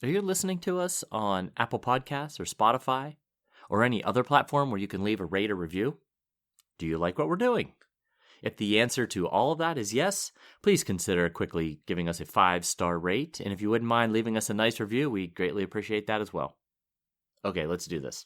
Are you listening to us on Apple Podcasts or Spotify or any other platform where you can leave a rate or review? Do you like what we're doing? If the answer to all of that is yes, please consider quickly giving us a 5-star rate. And if you wouldn't mind leaving us a nice review, we greatly appreciate that as well. Okay, let's do this.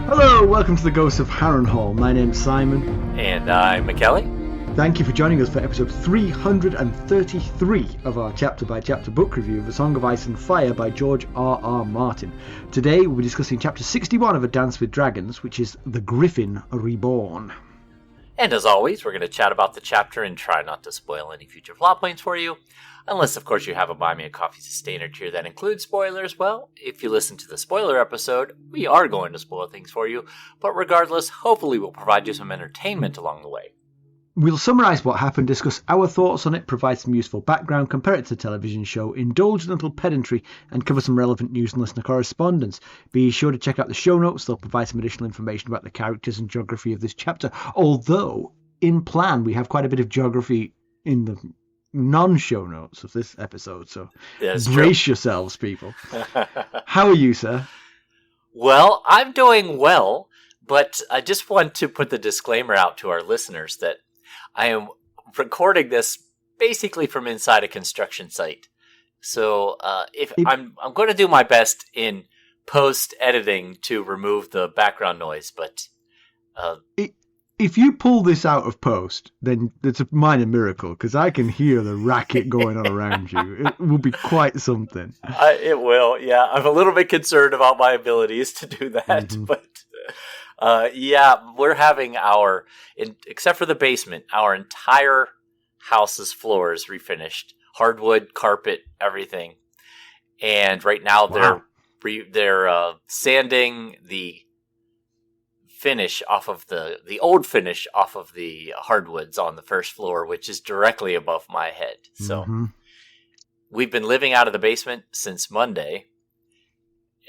Hello, welcome to the Ghosts of Harrenhal. My name's Simon. And I'm Mackelly. Thank you for joining us for episode 333 of our chapter-by-chapter book review of A Song of Ice and Fire by George R.R. Martin. Today we'll be discussing chapter 61 of A Dance with Dragons, which is The Griffin Reborn. And as always, we're going to chat about the chapter and try not to spoil any future plot points for you. Unless, of course, you have a Buy Me a Coffee Sustainer tier that includes spoilers. Well, if you listen to the spoiler episode, we are going to spoil things for you. But regardless, hopefully we'll provide you some entertainment along the way. We'll summarise what happened, discuss our thoughts on it, provide some useful background, compare it to the television show, indulge in a little pedantry, and cover some relevant news and listener correspondence. Be sure to check out the show notes. They'll provide some additional information about the characters and geography of this chapter. Although, in plan, we have quite a bit of geography in the non-show notes of this episode, so brace yourselves, people. How are you, sir? Well, I'm doing well, but I just want to put the disclaimer out to our listeners that I am recording this basically from inside a construction site. So I'm going to do my best in post-editing to remove the background noise, but if you pull this out of post, then it's a minor miracle, because I can hear the racket going on around you. It will be quite something. It will, yeah. I'm a little bit concerned about my abilities to do that, but we're having except for the basement, our entire house's floors refinished. Hardwood, carpet, everything. And right now they're sanding the finish off of the old finish off of the hardwoods on the first floor, which is directly above my head. So we've been living out of the basement since Monday,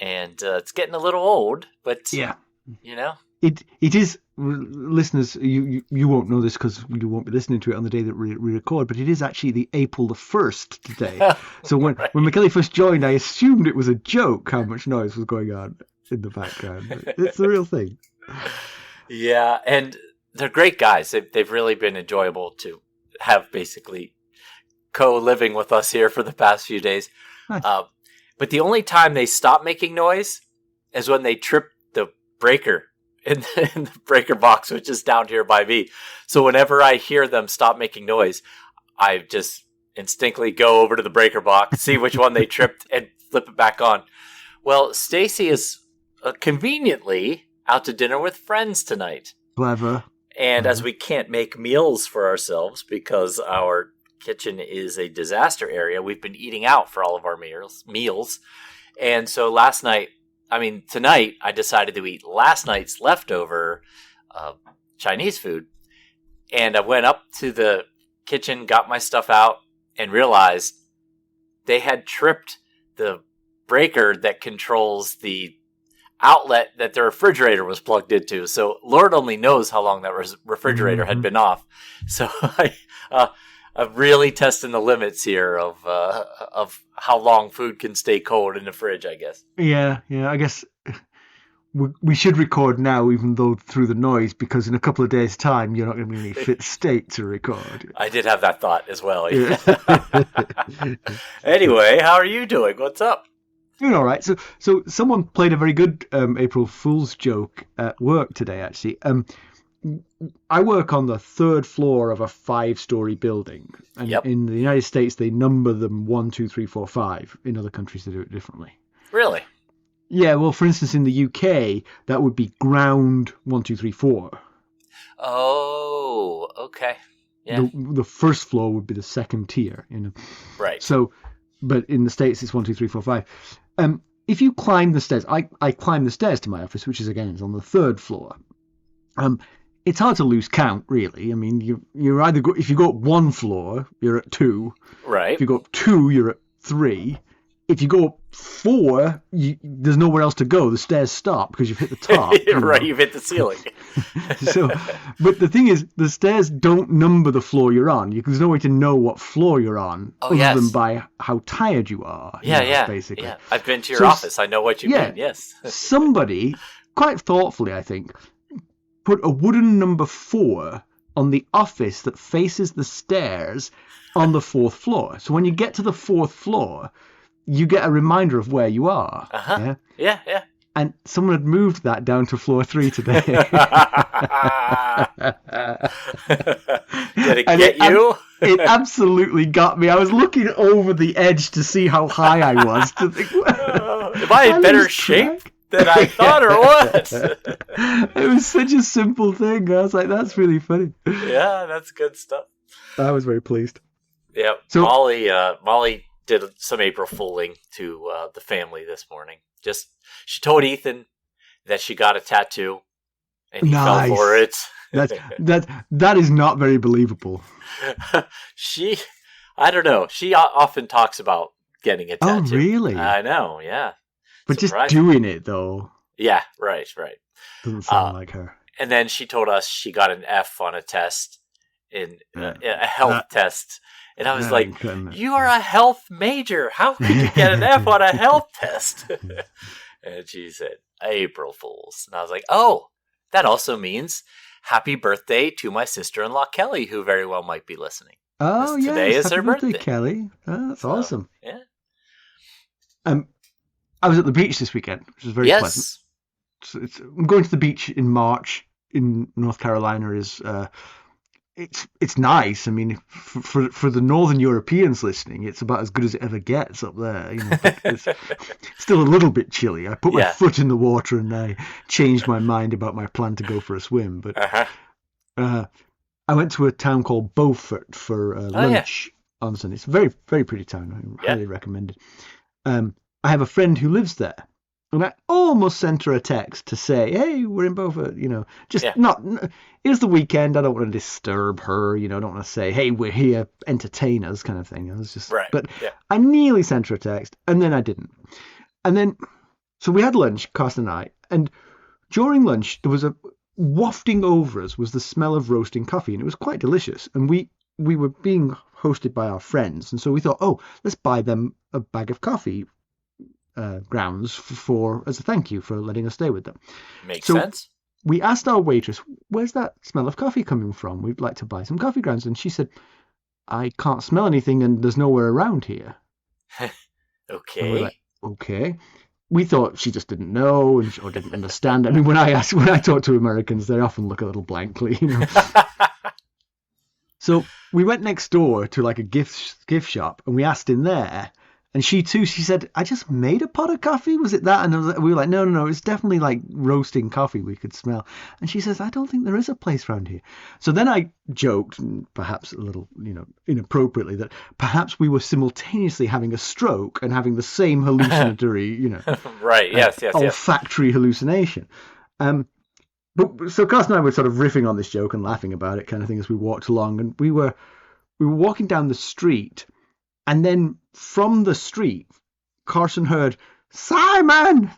and it's getting a little old, but yeah, you know, it is. Listeners, you won't know this because you won't be listening to it on the day that we record, but it is actually the April the 1st today. So when Mackelly first joined, I assumed it was a joke how much noise was going on in the background. But it's the real thing. Yeah, and they're great guys. They've really been enjoyable to have basically co-living with us here for the past few days. Nice. But the only time they stop making noise is when they trip the breaker in the breaker box, which is down here by me. So whenever I hear them stop making noise, I just instinctively go over to the breaker box, see which one they tripped, and flip it back on. Well, Stacy is conveniently out to dinner with friends tonight. Clever. And as we can't make meals for ourselves because our kitchen is a disaster area, we've been eating out for all of our meals. And so tonight, I decided to eat last night's leftover Chinese food. And I went up to the kitchen, got my stuff out, and realized they had tripped the breaker that controls the outlet that the refrigerator was plugged into. So Lord only knows how long that refrigerator had been off. So I'm really testing the limits here of how long food can stay cold in the fridge, I guess. Yeah. I guess we should record now, even though through the noise, because in a couple of days' time, you're not going to be in any fit state to record. I did have that thought as well. Yeah. Anyway, how are you doing? What's up? Doing all right. So someone played a very good April Fool's joke at work today, actually. I work on the 3rd floor of a 5-story building. And in the United States, they number them 1, 2, 3, 4, 5. In other countries, they do it differently. Really? Yeah, well, for instance, in the UK, that would be ground 1, 2, 3, 4. Oh, okay. Yeah. The first floor would be the second tier. Right. So, but in the States, it's 1, 2, 3, 4, 5. If you climb the stairs, I climb the stairs to my office, which is on the 3rd floor. It's hard to lose count, really. I mean, you're either if you go up 1 floor, you're at 2. Right. If you go up 2, you're at 3. If you go up 4, there's nowhere else to go. The stairs stop because you've hit the top. Right, you've hit the ceiling. So, but the thing is, the stairs don't number the floor you're on. There's no way to know what floor you're on other than by how tired you are. Basically. Yeah. I've been to your office. I know what you mean. Yes. Somebody, quite thoughtfully, I think, put a wooden number 4 on the office that faces the stairs on the 4th floor. So when you get to the 4th floor, you get a reminder of where you are. Yeah. And someone had moved that down to floor 3 today. Did it get you? It absolutely got me. I was looking over the edge to see how high I was. To think, am I in better shape than I thought, or what? It was such a simple thing. I was like, that's really funny. Yeah, that's good stuff. I was very pleased. Yeah, so, Molly did some April Fooling to the family this morning. She told Ethan that she got a tattoo, and he fell for it. That is not very believable. I don't know. She often talks about getting a tattoo. Oh, really? I know. Yeah, but just doing it though. Yeah, right. Doesn't sound like her. And then she told us she got an F on a test a health test. And I was like, you are a health major. How could you get an F on a health test? And she said, April Fools. And I was like, oh, that also means happy birthday to my sister-in-law, Kelly, who very well might be listening. Oh, yeah. Today is her birthday, Kelly. Oh, that's awesome. Yeah. I was at the beach this weekend, which was very pleasant. So I'm going to the beach in March in North Carolina. It's nice. I mean, for the Northern Europeans listening, it's about as good as it ever gets up there. But it's still a little bit chilly. I put my foot in the water and I changed my mind about my plan to go for a swim. But I went to a town called Beaufort for lunch on Sunday. It's a very, very pretty town. I highly recommend it. I have a friend who lives there. And I almost sent her a text to say, hey, we're in Beaufort, it's the weekend. I don't want to disturb her, I don't want to say, hey, we're here, entertain us kind of thing. I was just, I nearly sent her a text and then I didn't. And then, so we had lunch, Carson and I, and during lunch, there was wafting over us was the smell of roasting coffee, and it was quite delicious. And we were being hosted by our friends. And so we thought, let's buy them a bag of coffee grounds as a thank you for letting us stay with them. Makes sense. We asked our waitress, where's that smell of coffee coming from? We'd like to buy some coffee grounds. And she said, I can't smell anything and there's nowhere around here. Okay. And we're like, okay. We thought she just didn't know or didn't understand. I mean, when I talk to Americans, they often look a little blankly. So we went next door to like a gift shop and we asked in there. And she said, I just made a pot of coffee. Was it that? And we were like, no. It's definitely like roasting coffee we could smell. And she says, I don't think there is a place around here. So then I joked, perhaps a little, inappropriately, that perhaps we were simultaneously having a stroke and having the same hallucinatory, right. Yes. olfactory hallucination. But so Carson and I were sort of riffing on this joke and laughing about it kind of thing as we walked along. And we were walking down the street. And then from the street, Carson heard, Simon!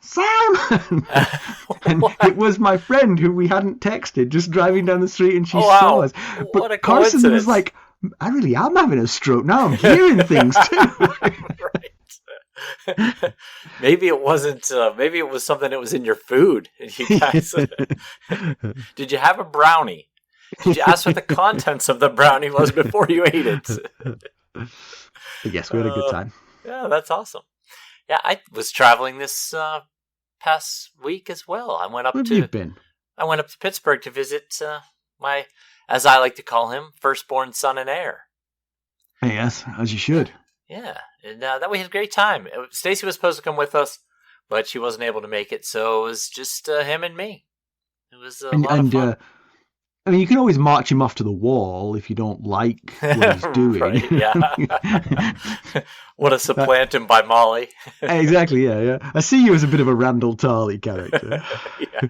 And it was my friend who we hadn't texted, just driving down the street, and she saw us. But what a Carson was like, I really am having a stroke. Now I'm hearing things too. Right. Maybe it wasn't, maybe it was something that was in your food. And you guys, did you have a brownie? Did you ask what the contents of the brownie was before you ate it? But yes, we had a good time. Yeah, that's awesome. Yeah, I was traveling this past week as well. I went up Where have you been? I went up to Pittsburgh to visit my, as I like to call him, firstborn son and heir. Yes, as you should. Yeah, and that we had a great time. Stacy was supposed to come with us, but she wasn't able to make it, so it was just him and me. It was a lot of fun. I mean, you can always march him off to the wall if you don't like what he's doing. Right, yeah. Want to supplant him by Molly. Exactly, yeah. I see you as a bit of a Randall Tarley character. Yeah.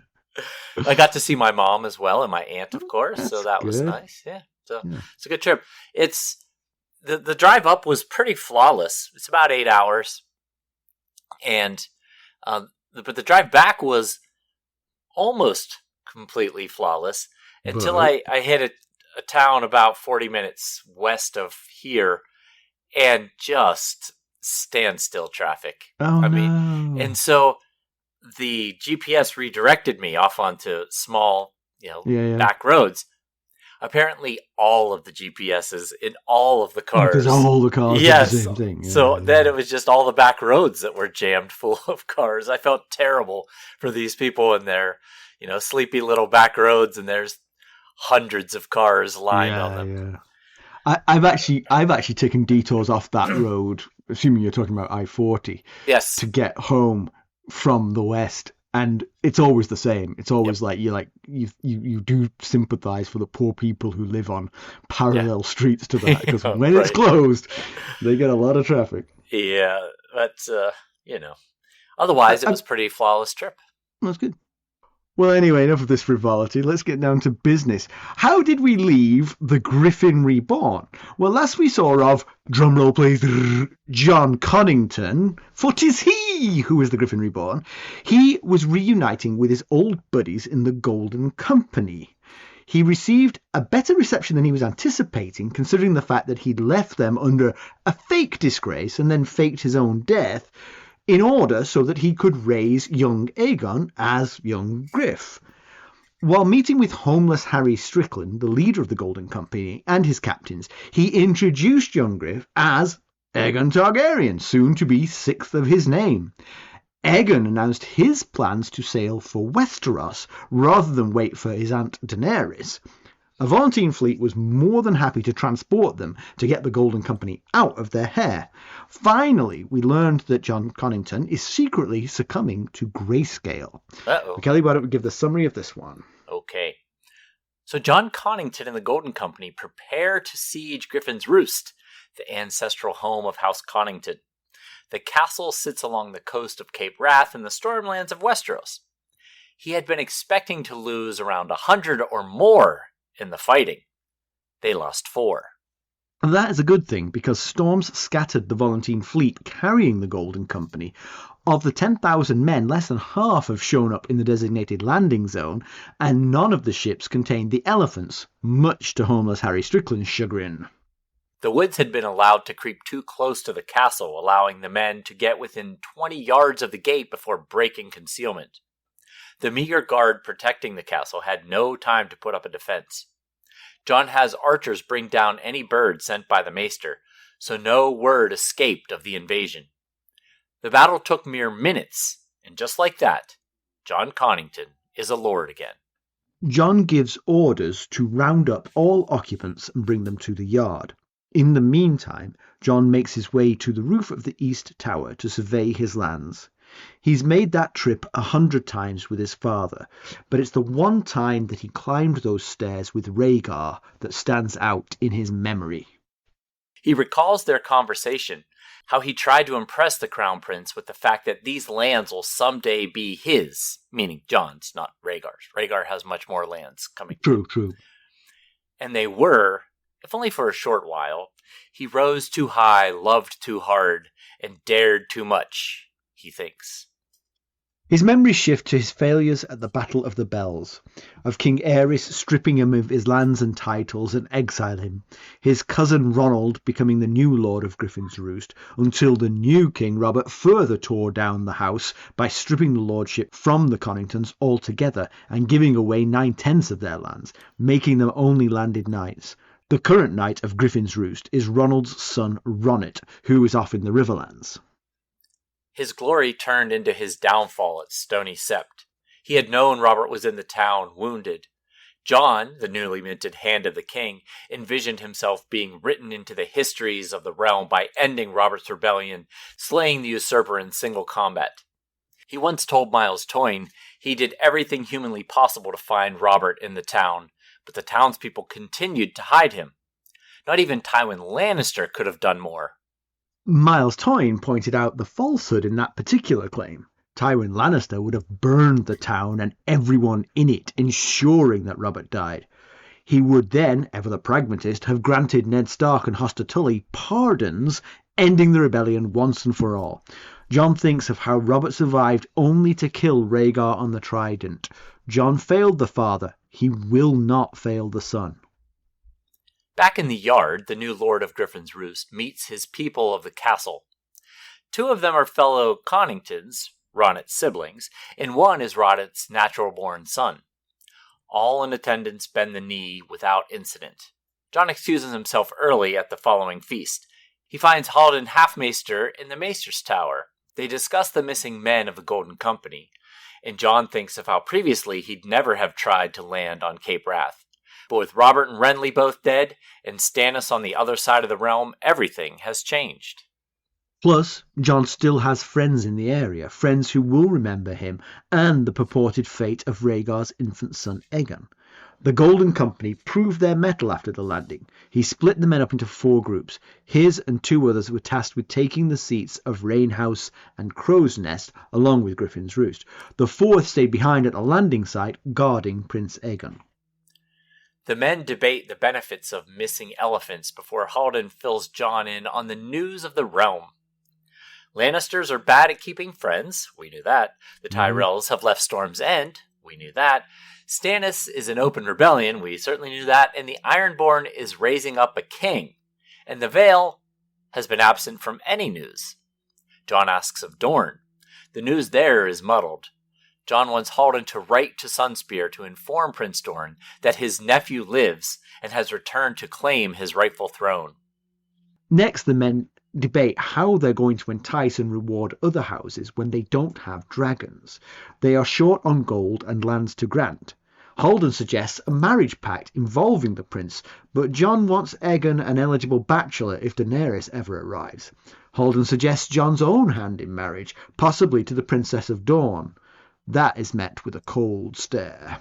I got to see my mom as well, and my aunt, of course, so that was nice. Yeah, so it's a good trip. It's the drive up was pretty flawless. It's about 8 hours. And but the drive back was almost completely flawless until I hit a town about 40 minutes west of here, and just standstill traffic. Oh, mean, and so the GPS redirected me off onto small, back roads. Apparently, all of the GPSs in all of the cars. Because all the cars did the same thing. Then it was just all the back roads that were jammed full of cars. I felt terrible for these people in their, sleepy little back roads, and there's hundreds of cars lying on them. Yeah. I've actually taken detours off that road, assuming you're talking about I-40. Yes. To get home from the west. And it's always the same. It's always you do sympathise for the poor people who live on parallel streets to that, because when it's closed, they get a lot of traffic. Yeah, but otherwise it was a pretty flawless trip. That's good. Well, anyway, enough of this frivolity. Let's get down to business. How did we leave the Griffin Reborn? Well, last we saw of, drumroll please, Jon Connington, for 'tis he who is the Griffin Reborn. He was reuniting with his old buddies in the Golden Company. He received a better reception than he was anticipating, considering the fact that he'd left them under a fake disgrace and then faked his own death, in order so that he could raise young Aegon as young Griff. While meeting with homeless Harry Strickland, the leader of the Golden Company, and his captains, he introduced young Griff as Aegon Targaryen, soon to be sixth of his name. Aegon announced his plans to sail for Westeros, rather than wait for his aunt Daenerys. A Volantene fleet was more than happy to transport them to get the Golden Company out of their hair. Finally, we learned that Jon Connington is secretly succumbing to greyscale. Mackelly, why don't we give the summary of this one? Okay. So Jon Connington and the Golden Company prepare to siege Griffin's Roost, the ancestral home of House Connington. The castle sits along the coast of Cape Wrath in the stormlands of Westeros. He had been expecting to lose around 100 or more in the fighting. They lost 4. That is a good thing, because storms scattered the Volantene fleet carrying the Golden Company. Of the 10,000 men, less than half have shown up in the designated landing zone, and none of the ships contained the elephants, much to homeless Harry Strickland's chagrin. The woods had been allowed to creep too close to the castle, allowing the men to get within 20 yards of the gate before breaking concealment. The meager guard protecting the castle had no time to put up a defense. Jon has archers bring down any bird sent by the maester, so no word escaped of the invasion. The battle took mere minutes, and just like that, Jon Connington is a lord again. Jon gives orders to round up all occupants and bring them to the yard. In the meantime, Jon makes his way to the roof of the East Tower to survey his lands. He's made that trip 100 times with his father, but it's the one time that he climbed those stairs with Rhaegar that stands out in his memory. He recalls their conversation, how he tried to impress the Crown Prince with the fact that these lands will someday be his, meaning Jon's, not Rhaegar's. Rhaegar has much more lands coming. True. And they were, if only for a short while. He rose too high, loved too hard, and dared too much, he thinks. His memories shift to his failures at the Battle of the Bells, of King Aerys stripping him of his lands and titles and exile him, his cousin Ronald becoming the new Lord of Griffin's Roost, until the new King Robert further tore down the house by stripping the lordship from the Conningtons altogether and giving away 9/10 of their lands, making them only landed knights. The current knight of Griffin's Roost is Ronald's son Ronnet, who is off in the Riverlands. His glory turned into his downfall at Stony Sept. He had known Robert was in the town, wounded. Jon, the newly minted Hand of the King, envisioned himself being written into the histories of the realm by ending Robert's rebellion, slaying the usurper in single combat. He once told Miles Toyne he did everything humanly possible to find Robert in the town, but the townspeople continued to hide him. Not even Tywin Lannister could have done more. Miles Toyne pointed out the falsehood in that particular claim. Tywin Lannister would have burned the town and everyone in it, ensuring that Robert died. He would then, ever the pragmatist, have granted Ned Stark and Hoster Tully pardons, ending the rebellion once and for all. Jon thinks of how Robert survived only to kill Rhaegar on the Trident. Jon failed the father. He will not fail the son. Back in the yard, the new Lord of Griffin's Roost meets his people of the castle. 2 of them are fellow Conningtons, Ronnet's siblings, and 1 is Ronnet's natural-born son. All in attendance bend the knee without incident. Jon excuses himself early at the following feast. He finds Haldon Half-Maester in the Maester's Tower. They discuss the missing men of the Golden Company, and Jon thinks of how previously he'd never have tried to land on Cape Wrath. But with Robert and Renly both dead, and Stannis on the other side of the realm, everything has changed. Plus, Jon still has friends in the area, friends who will remember him and the purported fate of Rhaegar's infant son Aegon. The Golden Company proved their mettle after the landing. He split the men up into 4 groups. His and 2 others were tasked with taking the seats of Rainhouse and Crow's Nest, along with Griffin's Roost. The 4th stayed behind at the landing site, guarding Prince Aegon. The men debate the benefits of missing elephants before Haldon fills Jon in on the news of the realm. Lannisters are bad at keeping friends, we knew that. The Tyrells have left Storm's End, we knew that. Stannis is in open rebellion, we certainly knew that. And the Ironborn is raising up a king. And the Vale has been absent from any news. Jon asks of Dorne. The news there is muddled. Jon wants Haldon to write to Sunspear to inform Prince Dorne that his nephew lives and has returned to claim his rightful throne. Next, the men debate how they're going to entice and reward other houses when they don't have dragons. They are short on gold and lands to grant. Haldon suggests a marriage pact involving the prince, but Jon wants Aegon an eligible bachelor if Daenerys ever arrives. Haldon suggests Jon's own hand in marriage, possibly to the Princess of Dorne. That is met with a cold stare.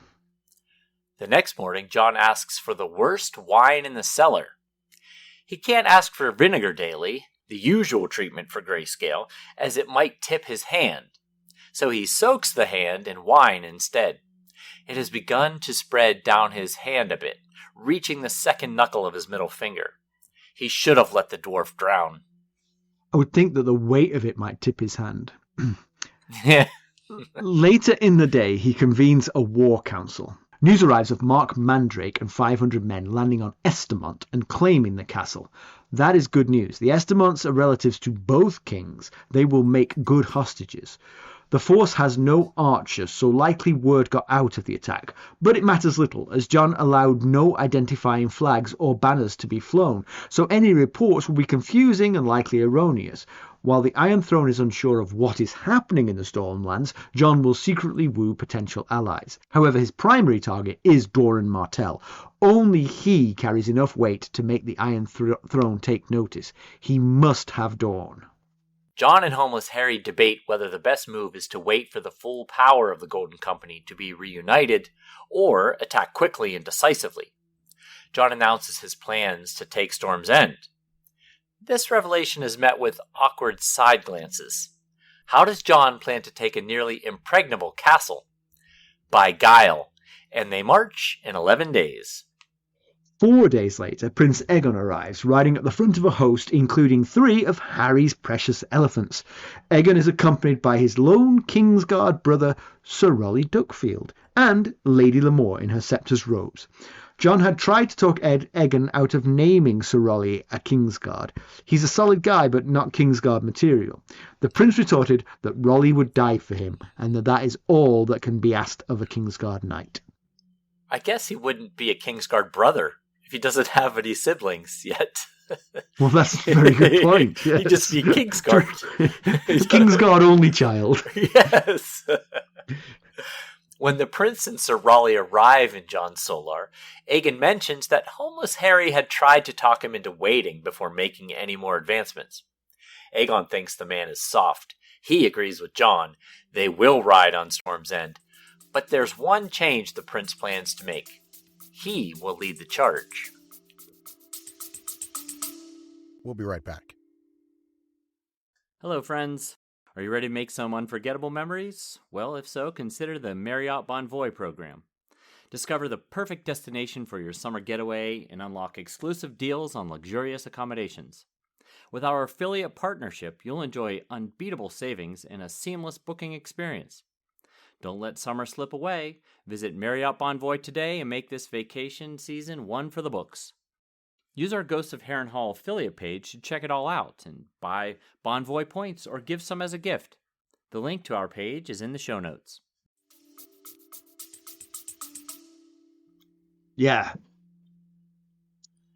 The next morning, Jon asks for the worst wine in the cellar. He can't ask for vinegar daily, the usual treatment for greyscale, as it might tip his hand. So he soaks the hand in wine instead. It has begun to spread down his hand a bit, reaching the second knuckle of his middle finger. He should have let the dwarf drown. I would think that the weight of it might tip his hand. Yeah. Later in the day, he convenes a war council. News arrives of Mark Mandrake and 500 men landing on Estermont and claiming the castle. That is good news. The Estermonts are relatives to both kings. They will make good hostages. The force has no archers, so likely word got out of the attack. But it matters little, as Jon allowed no identifying flags or banners to be flown, so any reports will be confusing and likely erroneous. While the Iron Throne is unsure of what is happening in the Stormlands, Jon will secretly woo potential allies. However, his primary target is Doran Martell. Only he carries enough weight to make the Iron Throne take notice. He must have Dorne. Jon and Homeless Harry debate whether the best move is to wait for the full power of the Golden Company to be reunited, or attack quickly and decisively. Jon announces his plans to take Storm's End. This revelation is met with awkward side glances. How does Jon plan to take a nearly impregnable castle? By guile, and they march in 11 days. 4 days later, Prince Aegon arrives, riding at the front of a host including 3 of Harry's precious elephants. Aegon is accompanied by his lone Kingsguard brother, Sir Rolly Duckfield, and Lady Lemore in her scepter's robes. Jon had tried to talk Aegon out of naming Sir Rolly a Kingsguard. He's a solid guy, but not Kingsguard material. The prince retorted that Rolly would die for him, and that is all that can be asked of a Kingsguard knight. I guess he wouldn't be a Kingsguard brother if he doesn't have any siblings yet. Well, that's a very good point. Yes. He'd just be Kingsguard. Kingsguard only child. Yes. When the prince and Sir Rolly arrive in Jon Solar, Aegon mentions that Homeless Harry had tried to talk him into waiting before making any more advancements. Aegon thinks the man is soft. He agrees with Jon. They will ride on Storm's End. But there's one change the prince plans to make. He will lead the charge. We'll be right back. Hello, friends. Are you ready to make some unforgettable memories? Well, if so, consider the Marriott Bonvoy program. Discover the perfect destination for your summer getaway and unlock exclusive deals on luxurious accommodations. With our affiliate partnership, you'll enjoy unbeatable savings and a seamless booking experience. Don't let summer slip away. Visit Marriott Bonvoy today and make this vacation season one for the books. Use our Ghosts of Harrenhal affiliate page to check it all out and buy Bonvoy points or give some as a gift. The link to our page is in the show notes. Yeah.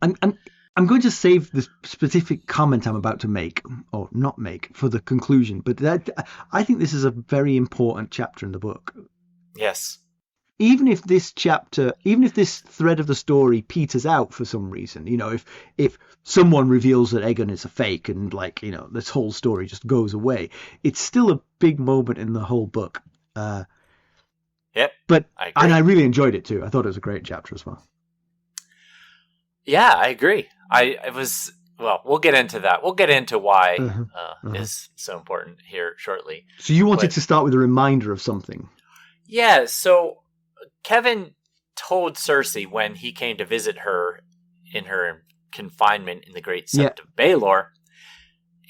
I'm going to save the specific comment I'm about to make, or not make, for the conclusion. But I think this is a very important chapter in the book. Yes. Even if this thread of the story peters out for some reason, if someone reveals that Aegon is a fake and this whole story just goes away, it's still a big moment in the whole book. Yep. But I I really enjoyed it too. I thought it was a great chapter as well. Yeah, I agree. We'll get into that. We'll get into why is so important here shortly. So you wanted to start with a reminder of something. Yeah, so Kevin told Cersei when he came to visit her in her confinement in the Great Sept of Baelor,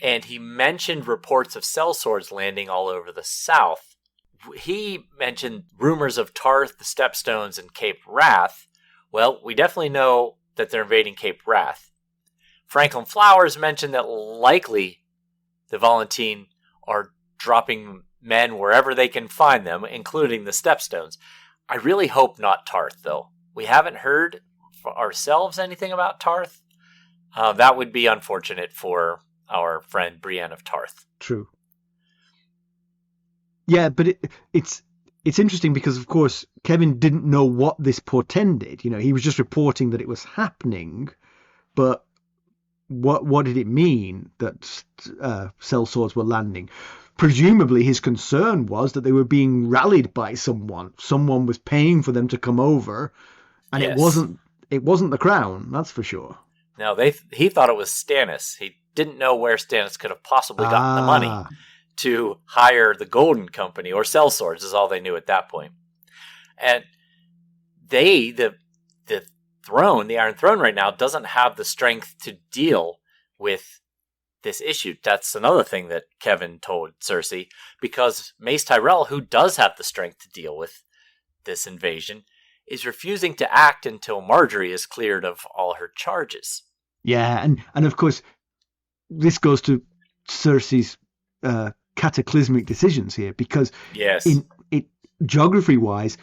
and he mentioned reports of sellswords landing all over the south. He mentioned rumors of Tarth, the Stepstones, and Cape Wrath. Well, we definitely know that they're invading Cape Wrath. Franklin Flowers mentioned that likely the Volantene are dropping men wherever they can find them, including the Stepstones. I really hope not Tarth, though. We haven't heard for ourselves anything about Tarth. That would be unfortunate for our friend Brienne of Tarth. True. Yeah, but it's interesting because, of course, Kevin didn't know what this portended. He was just reporting that it was happening, but what did it mean that sellswords were landing? Presumably, his concern was that they were being rallied by someone. Someone was paying for them to come over, and it wasn't the Crown. That's for sure. No, he thought it was Stannis. He didn't know where Stannis could have possibly gotten the money to hire the Golden Company or sellswords is all they knew at that point. And the throne, the Iron Throne right now, doesn't have the strength to deal with this issue. That's another thing that Kevin told Cersei, because Mace Tyrell, who does have the strength to deal with this invasion, is refusing to act until Marjorie is cleared of all her charges. Yeah, and of course, this goes to Cersei's cataclysmic decisions here, because geography-wise,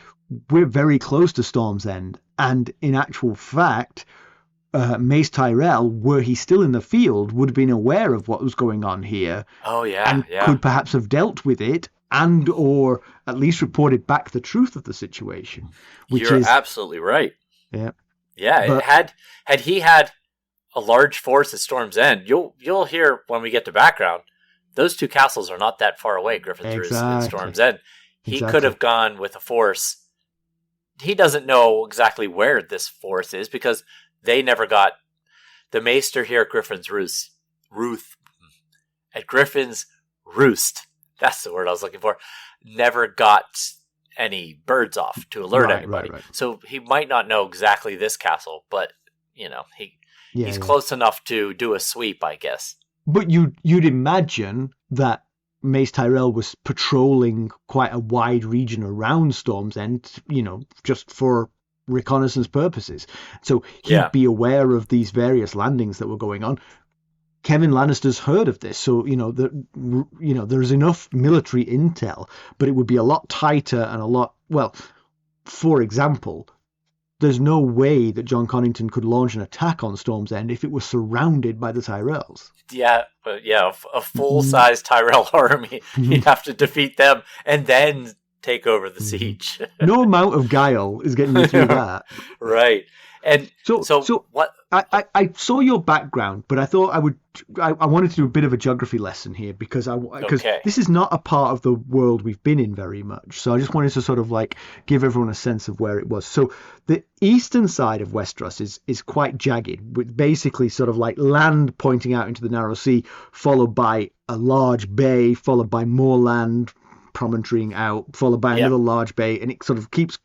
we're very close to Storm's End, and in actual fact, Mace Tyrell, were he still in the field, would have been aware of what was going on here. Oh, yeah. And could perhaps have dealt with it and or at least reported back the truth of the situation. You're absolutely right. Yeah. Yeah, but, had he had a large force at Storm's End, you'll hear when we get to background, those two castles are not that far away, Griffin's Roost and Storm's End. He could have gone with a force. He doesn't know exactly where this force is because they never got the Maester here at Griffin's Roost. At Griffin's Roost, that's the word I was looking for, never got any birds off to alert anybody. Right. So he might not know exactly this castle, but he's close enough to do a sweep, I guess. But you'd imagine that Mace Tyrell was patrolling quite a wide region around Storm's End, just for reconnaissance purposes. So he'd be aware of these various landings that were going on. Kevin Lannister's heard of this, so there's enough military intel, but it would be a lot tighter and a lot. Well, for example, there's no way that Jon Connington could launch an attack on Storm's End if it was surrounded by the Tyrells. Yeah, but a full-size Tyrell army, you'd have to defeat them and then take over the siege. No amount of guile is getting you through that. Right. And so what? I saw your background, but I thought I wanted to do a bit of a geography lesson here because this is not a part of the world we've been in very much. So I just wanted to sort of give everyone a sense of where it was. So the eastern side of Westeros is quite jagged, with basically sort of land pointing out into the narrow sea, followed by a large bay, followed by more land promontorying out, followed by another large bay, and it sort of keeps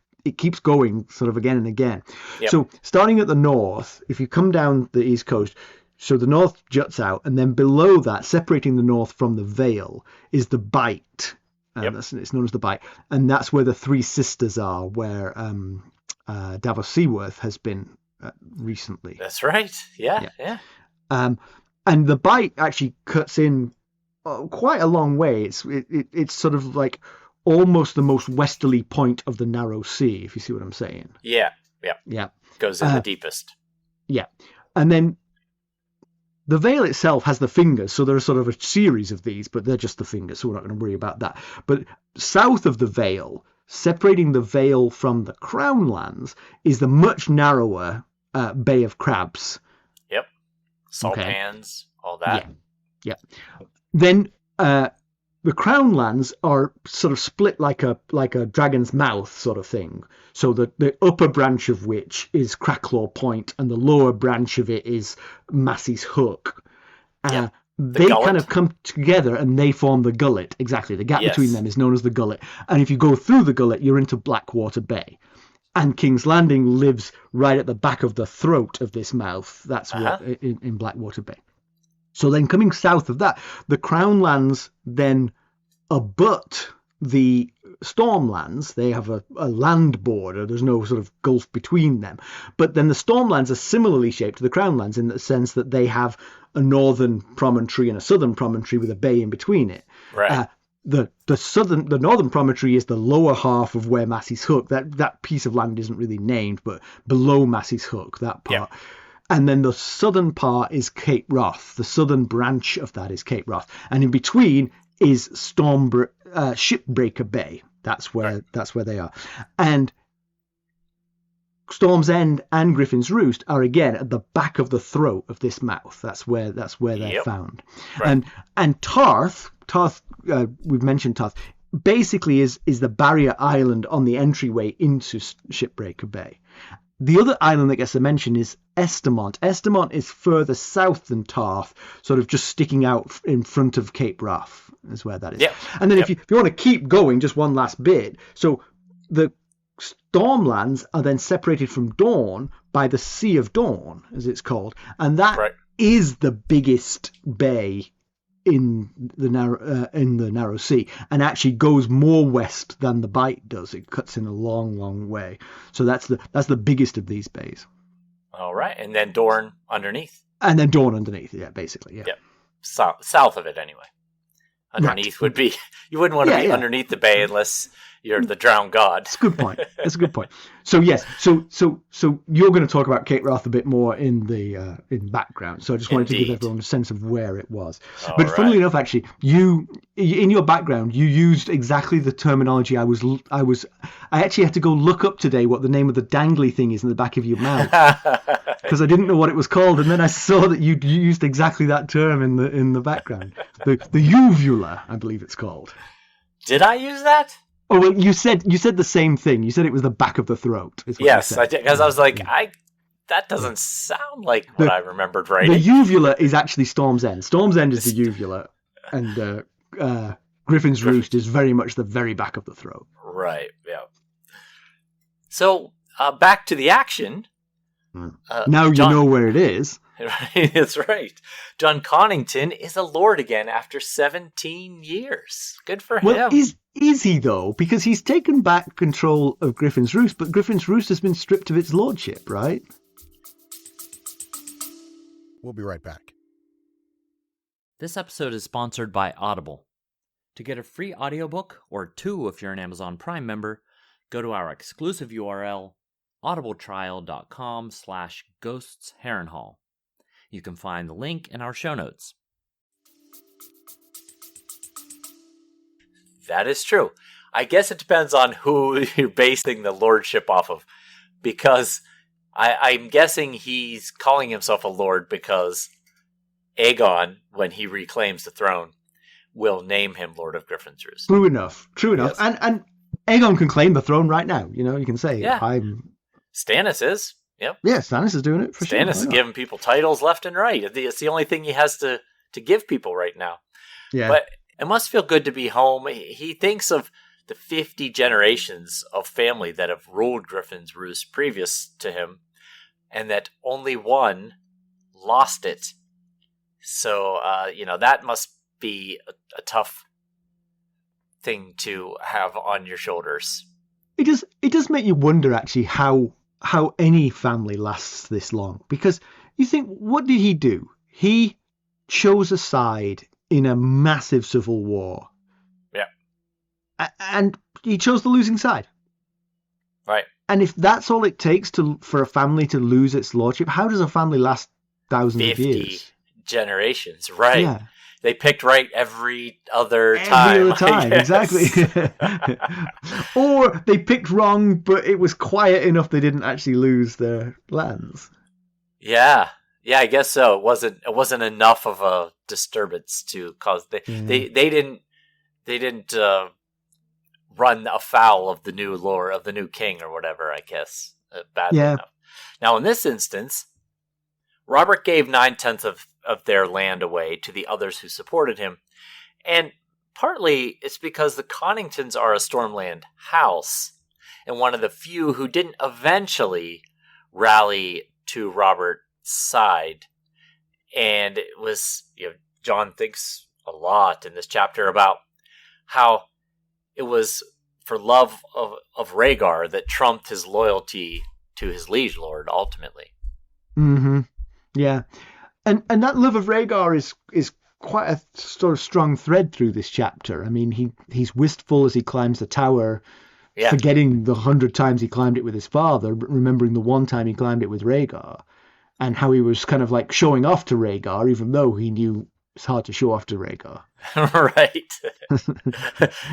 going sort of again and again. Yep. So starting at the north, if you come down the east coast, So the north juts out, and then below that, separating the north from the Vale, is the Bight. It's known as the Bight. And that's where the Three Sisters are, where Davos Seaworth has been recently. That's right. Yeah. And the Bight actually cuts in quite a long way. It's sort of like almost the most westerly point of the narrow sea, if you see what I'm saying. Yeah. Goes in the deepest. Yeah. And then the Vale itself has the fingers, so there are sort of a series of these, but they're just the fingers, so we're not going to worry about that. But south of the Vale, separating the Vale from the Crown Lands, is the much narrower Bay of Crabs. Yep. Salt pans, all that. Yeah. Then the Crown Lands are sort of split like a dragon's mouth sort of thing. So the upper branch of which is Cracklaw Point, and the lower branch of it is Massey's Hook. They kind of come together and they form the gullet. Exactly. The gap between them is known as the gullet. And if you go through the gullet, you're into Blackwater Bay. And King's Landing lives right at the back of the throat of this mouth. That's what in Blackwater Bay. So then coming south of that, the Crown Lands then abut the Stormlands. They have a land border. There's no sort of gulf between them. But then the Stormlands are similarly shaped to the Crown Lands in the sense that they have a northern promontory and a southern promontory with a bay in between it. Right. The northern promontory is the lower half of where Massey's Hook. That piece of land isn't really named, but below Massey's Hook, that part. Yep. And then the southern part is Cape Wrath. The southern branch of that is Cape Wrath, and in between is Shipbreaker Bay. That's where they are. And Storm's End and Griffin's Roost are again at the back of the throat of this mouth. That's where they're found. Right. And Tarth, we've mentioned Tarth, basically is the barrier island on the entryway into Shipbreaker Bay. The other island that gets a mention is Estamont. Estamont is further south than Tarth, sort of just sticking out in front of Cape Wrath is where that is. Yep. And then if you want to keep going, just one last bit. So the Stormlands are then separated from Dorne by the Sea of Dorne, as it's called. And that is the biggest bay in the narrow sea, and actually goes more west than the Bight does. It cuts in a long way. So that's the biggest of these bays. All right, and then Dorne underneath. And then Dorne underneath, basically. Yep. South of it anyway. Underneath would be, you wouldn't want to be underneath the bay unless you're the drowned god. That's a good point. So yes, so you're going to talk about Cape Wrath a bit more in the in background. So I just wanted to give everyone a sense of where it was. But funnily enough, actually, you in your background you used exactly the terminology I actually had to go look up today what the name of the dangly thing is in the back of your mouth because I didn't know what it was called, and then I saw that you used exactly that term in the background. The uvula, I believe it's called. Did I use that? Oh, well, you said the same thing. You said it was the back of the throat. Yes, I did, because I was like, that doesn't sound like what I remembered writing. The uvula is actually Storm's End. Storm's End is the uvula, and Griffin's Roost is very much the very back of the throat. Right, yeah. So, back to the action. Now you know where it is. That's right. Jon Connington is a lord again after 17 years. Good for him. Well, is he, though? Because he's taken back control of Griffin's Roost, but Griffin's Roost has been stripped of its lordship, right? We'll be right back. This episode is sponsored by Audible. To get a free audiobook, or 2 if you're an Amazon Prime member, go to our exclusive URL, audibletrial.com/ghostsharrenhal. You can find the link in our show notes. That is true. I guess it depends on who you're basing the lordship off of. Because I'm guessing he's calling himself a lord because Aegon, when he reclaims the throne, will name him Lord of Griffin's Roost. True enough. Yes. And Aegon can claim the throne right now. You can say, Stannis is. Yep. Yeah, Stannis is doing it for sure. Stannis is giving people titles left and right. It's the only thing he has to give people right now. Yeah. But it must feel good to be home. He thinks of the 50 generations of family that have ruled Griffin's Roost previous to him, and that only one lost it So, that must be a tough thing to have on your shoulders. It does make you wonder, actually, how any family lasts this long. Because you think, what did he do? He chose a side in a massive civil war. Yeah. And he chose the losing side. Right. And if that's all it takes for a family to lose its lordship, how does a family last thousands of years? 50 generations, right. Yeah. They picked right every other time. Exactly. Or they picked wrong, but it was quiet enough they didn't actually lose their lands. Yeah, I guess so. It wasn't enough of a disturbance to cause they didn't run afoul of the new lord of the new king or whatever. I guess badly enough. Now, in this instance, Robert gave 9/10 of their land away to the others who supported him. And partly it's because the Conningtons are a Stormland house, and one of the few who didn't eventually rally to Robert's side. And it was, Jon thinks a lot in this chapter about how it was for love of Rhaegar that trumped his loyalty to his liege lord ultimately. Mm-hmm. Yeah. And that love of Rhaegar is quite a sort of strong thread through this chapter. I mean, he's wistful as he climbs the tower, forgetting the 100 times he climbed it with his father, but remembering the one time he climbed it with Rhaegar, and how he was kind of like showing off to Rhaegar, even though he knew it's hard to show off to Rhaegar. Right.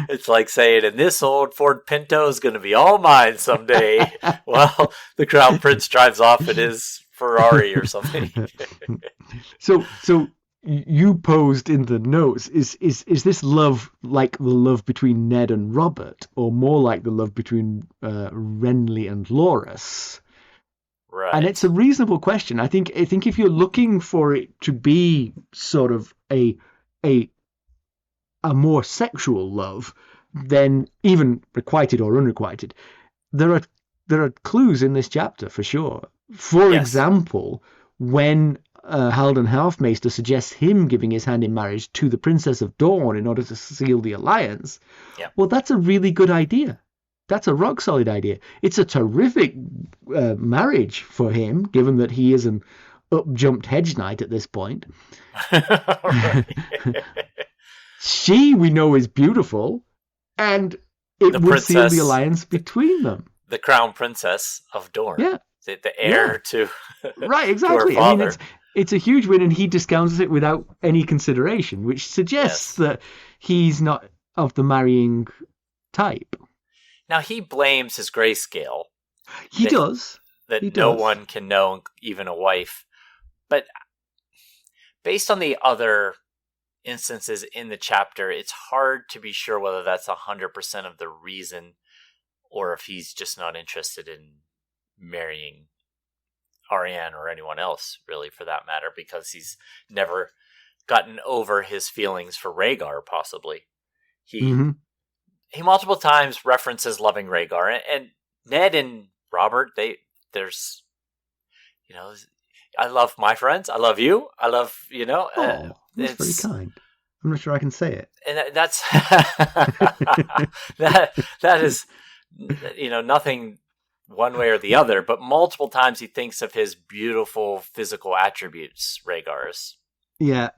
It's like saying, and this old Ford Pinto is going to be all mine someday. Well, the Crown Prince drives off in his Ferrari or something. So you posed in the notes, is this love like the love between Ned and Robert, or more like the love between Renly and Loras? Right. And it's a reasonable question. I think if you're looking for it to be sort of a more sexual love, then even requited or unrequited, there are clues in this chapter for sure. For example, when Haldan Halfmaester suggests him giving his hand in marriage to the Princess of Dorne in order to seal the alliance, well, that's a really good idea. That's a rock solid idea. It's a terrific marriage for him, given that he is an up-jumped hedge knight at this point. She, we know, is beautiful, and it would seal the alliance between them. The Crown Princess of Dorne. Yeah. The heir to right, exactly. To her father. I mean, it's a huge win, and he discounts it without any consideration, which suggests that he's not of the marrying type. Now, he blames his grayscale. He does. No one can know, even a wife. But based on the other instances in the chapter, it's hard to be sure whether that's 100% of the reason, or if he's just not interested in marrying Arianne or anyone else, really, for that matter, because he's never gotten over his feelings for Rhaegar, possibly. He multiple times references loving Rhaegar, and Ned and Robert, there's, I love my friends, I love you, I love, that's very kind. I'm not sure I can say it. And that's, that is, nothing one way or the other, but multiple times he thinks of his beautiful physical attributes, Rhaegar's. Yeah.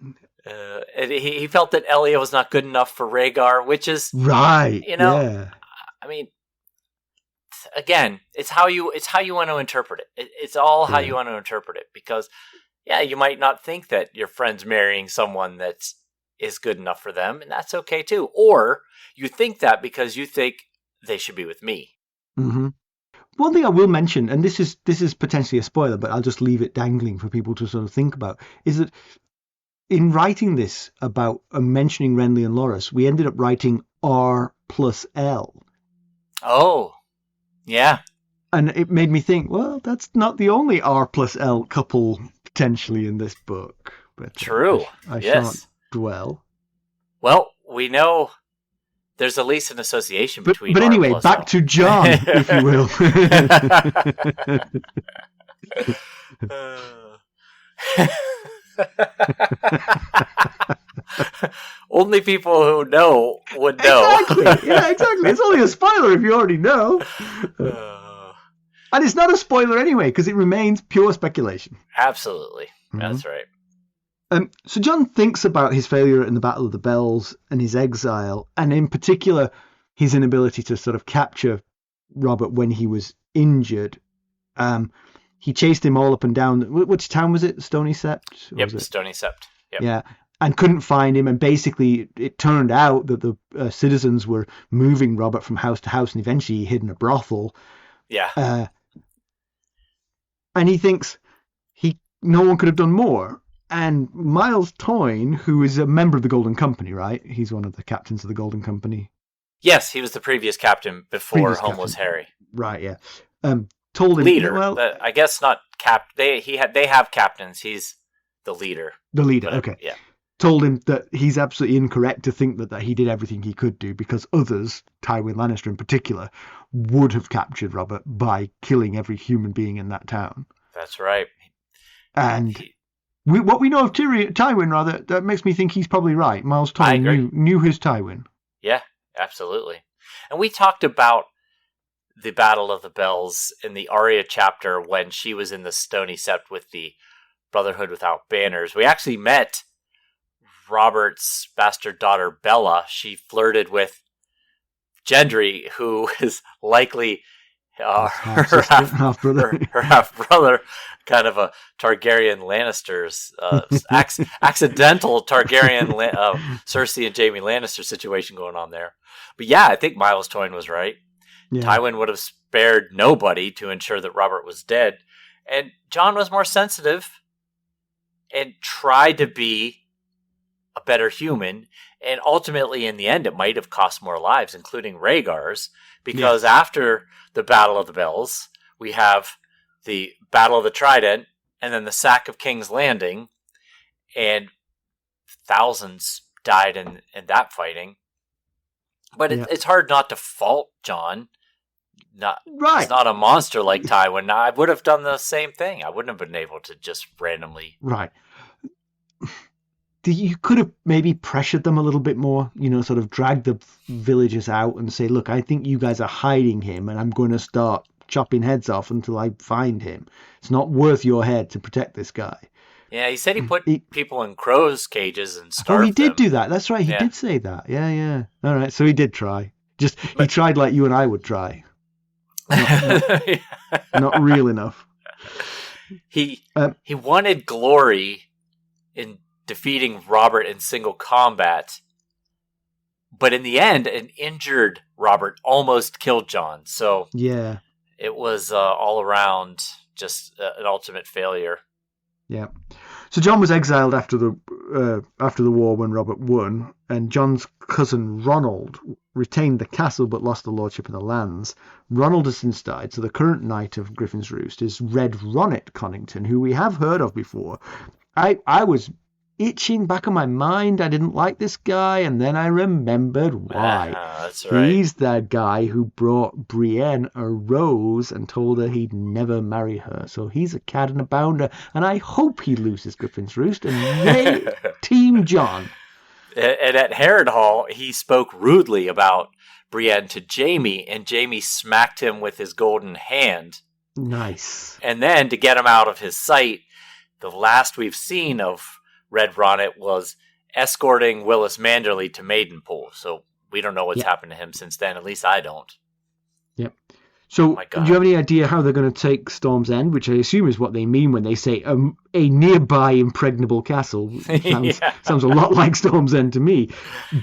And he felt that Elia was not good enough for Rhaegar, which is right. I mean, again, it's how you want to interpret it. It's all how you want to interpret it, because you might not think that your friend's marrying someone that is good enough for them, and that's okay too. Or you think that because you think they should be with me. Mm-hmm. One thing I will mention, and this is potentially a spoiler, but I'll just leave it dangling for people to sort of think about, is that in writing this about mentioning Renly and Loras, we ended up writing R plus L. Oh, yeah. And it made me think, well, that's not the only R plus L couple potentially in this book. But true. I shan't dwell. Well, we know there's at least an association between. But anyway, back to Jon, if you will. Only people who know would know. Exactly. Yeah, exactly. It's only a spoiler if you already know. And it's not a spoiler anyway, because it remains pure speculation. Absolutely. That's right. So Jon thinks about his failure in the Battle of the Bells and his exile, and in particular, his inability to sort of capture Robert when he was injured. He chased him all up and down. Which town was it? Stony Sept? Yep, Stony Sept. Yep. Yeah, and couldn't find him. And basically, it turned out that the citizens were moving Robert from house to house, and eventually he hid in a brothel. Yeah. And he thinks no one could have done more. And Miles Toyne, who is a member of the Golden Company, right? He's one of the captains of the Golden Company. Yes, he was the previous captain before Homeless Harry. Right, yeah. Told him leader. Well, I guess not They have captains. He's the leader. The leader. Okay. Yeah. Told him that he's absolutely incorrect to think that he did everything he could do, because others, Tywin Lannister in particular, would have captured Robert by killing every human being in that town. That's right. And what we know of Tywin, rather, that makes me think he's probably right. Miles Toyne knew his Tywin. Yeah, absolutely. And we talked about the Battle of the Bells in the Arya chapter when she was in the Stony Sept with the Brotherhood Without Banners. We actually met Robert's bastard daughter, Bella. She flirted with Gendry, who is likely her half-brother, kind of a Targaryen Lannister's accidental Targaryen Cersei and Jaime Lannister situation going on there. But yeah, I think Miles Toyne was right. Yeah. Tywin would have spared nobody to ensure that Robert was dead, and Jon was more sensitive and tried to be a better human, and ultimately in the end it might have cost more lives, including Rhaegar's, because after the Battle of the Bells, we have the Battle of the Trident, and then the sack of King's Landing, and thousands died in that fighting. But it's hard not to fault Jon. He's not a monster like Tywin. I would have done the same thing. I wouldn't have been able to just randomly... Right. You could have maybe pressured them a little bit more, sort of drag the villagers out and say, look, I think you guys are hiding him, and I'm going to start chopping heads off until I find him. It's not worth your head to protect this guy. Yeah, he said he put people in crows' cages and starved them. He did do that. That's right. He did say that. Yeah. All right. So he did try. He tried like you and I would try. Not real enough. He wanted glory in defeating Robert in single combat, but in the end, an injured Robert almost killed Jon. So it was all around just an ultimate failure. Yeah. So Jon was exiled after the war when Robert won, and Jon's cousin Ronald retained the castle but lost the lordship and the lands. Ronald has since died, so the current knight of Griffin's Roost is Red Ronnet Connington, who we have heard of before. I was itching back in my mind. I didn't like this guy, and then I remembered why. That's right. He's that guy who brought Brienne a rose and told her he'd never marry her. So he's a cad and a bounder, and I hope he loses Griffin's Roost, and yay, Team Jon. And at Harrenhal, he spoke rudely about Brienne to Jaime, and Jaime smacked him with his golden hand. Nice. And then, to get him out of his sight, the last we've seen of Red Ronnet was escorting Willis Manderley to Maidenpool. So we don't know what's happened to him since then. At least I don't. Yep. So do you have any idea how they're going to take Storm's End, which I assume is what they mean when they say a nearby impregnable castle? Sounds a lot like Storm's End to me.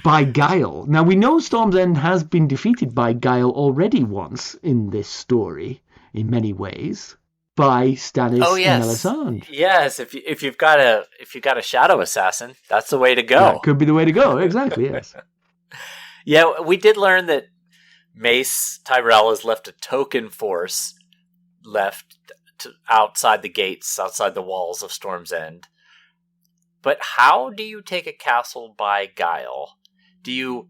By guile. Now, we know Storm's End has been defeated by guile already once in this story, in many ways. By Stannis and Melisandre. Yes, if you've got a shadow assassin, that's the way to go. That could be the way to go. Exactly. Yes. Yeah, we did learn that Mace Tyrell has left a token force outside the gates, outside the walls of Storm's End. But how do you take a castle by guile? Do you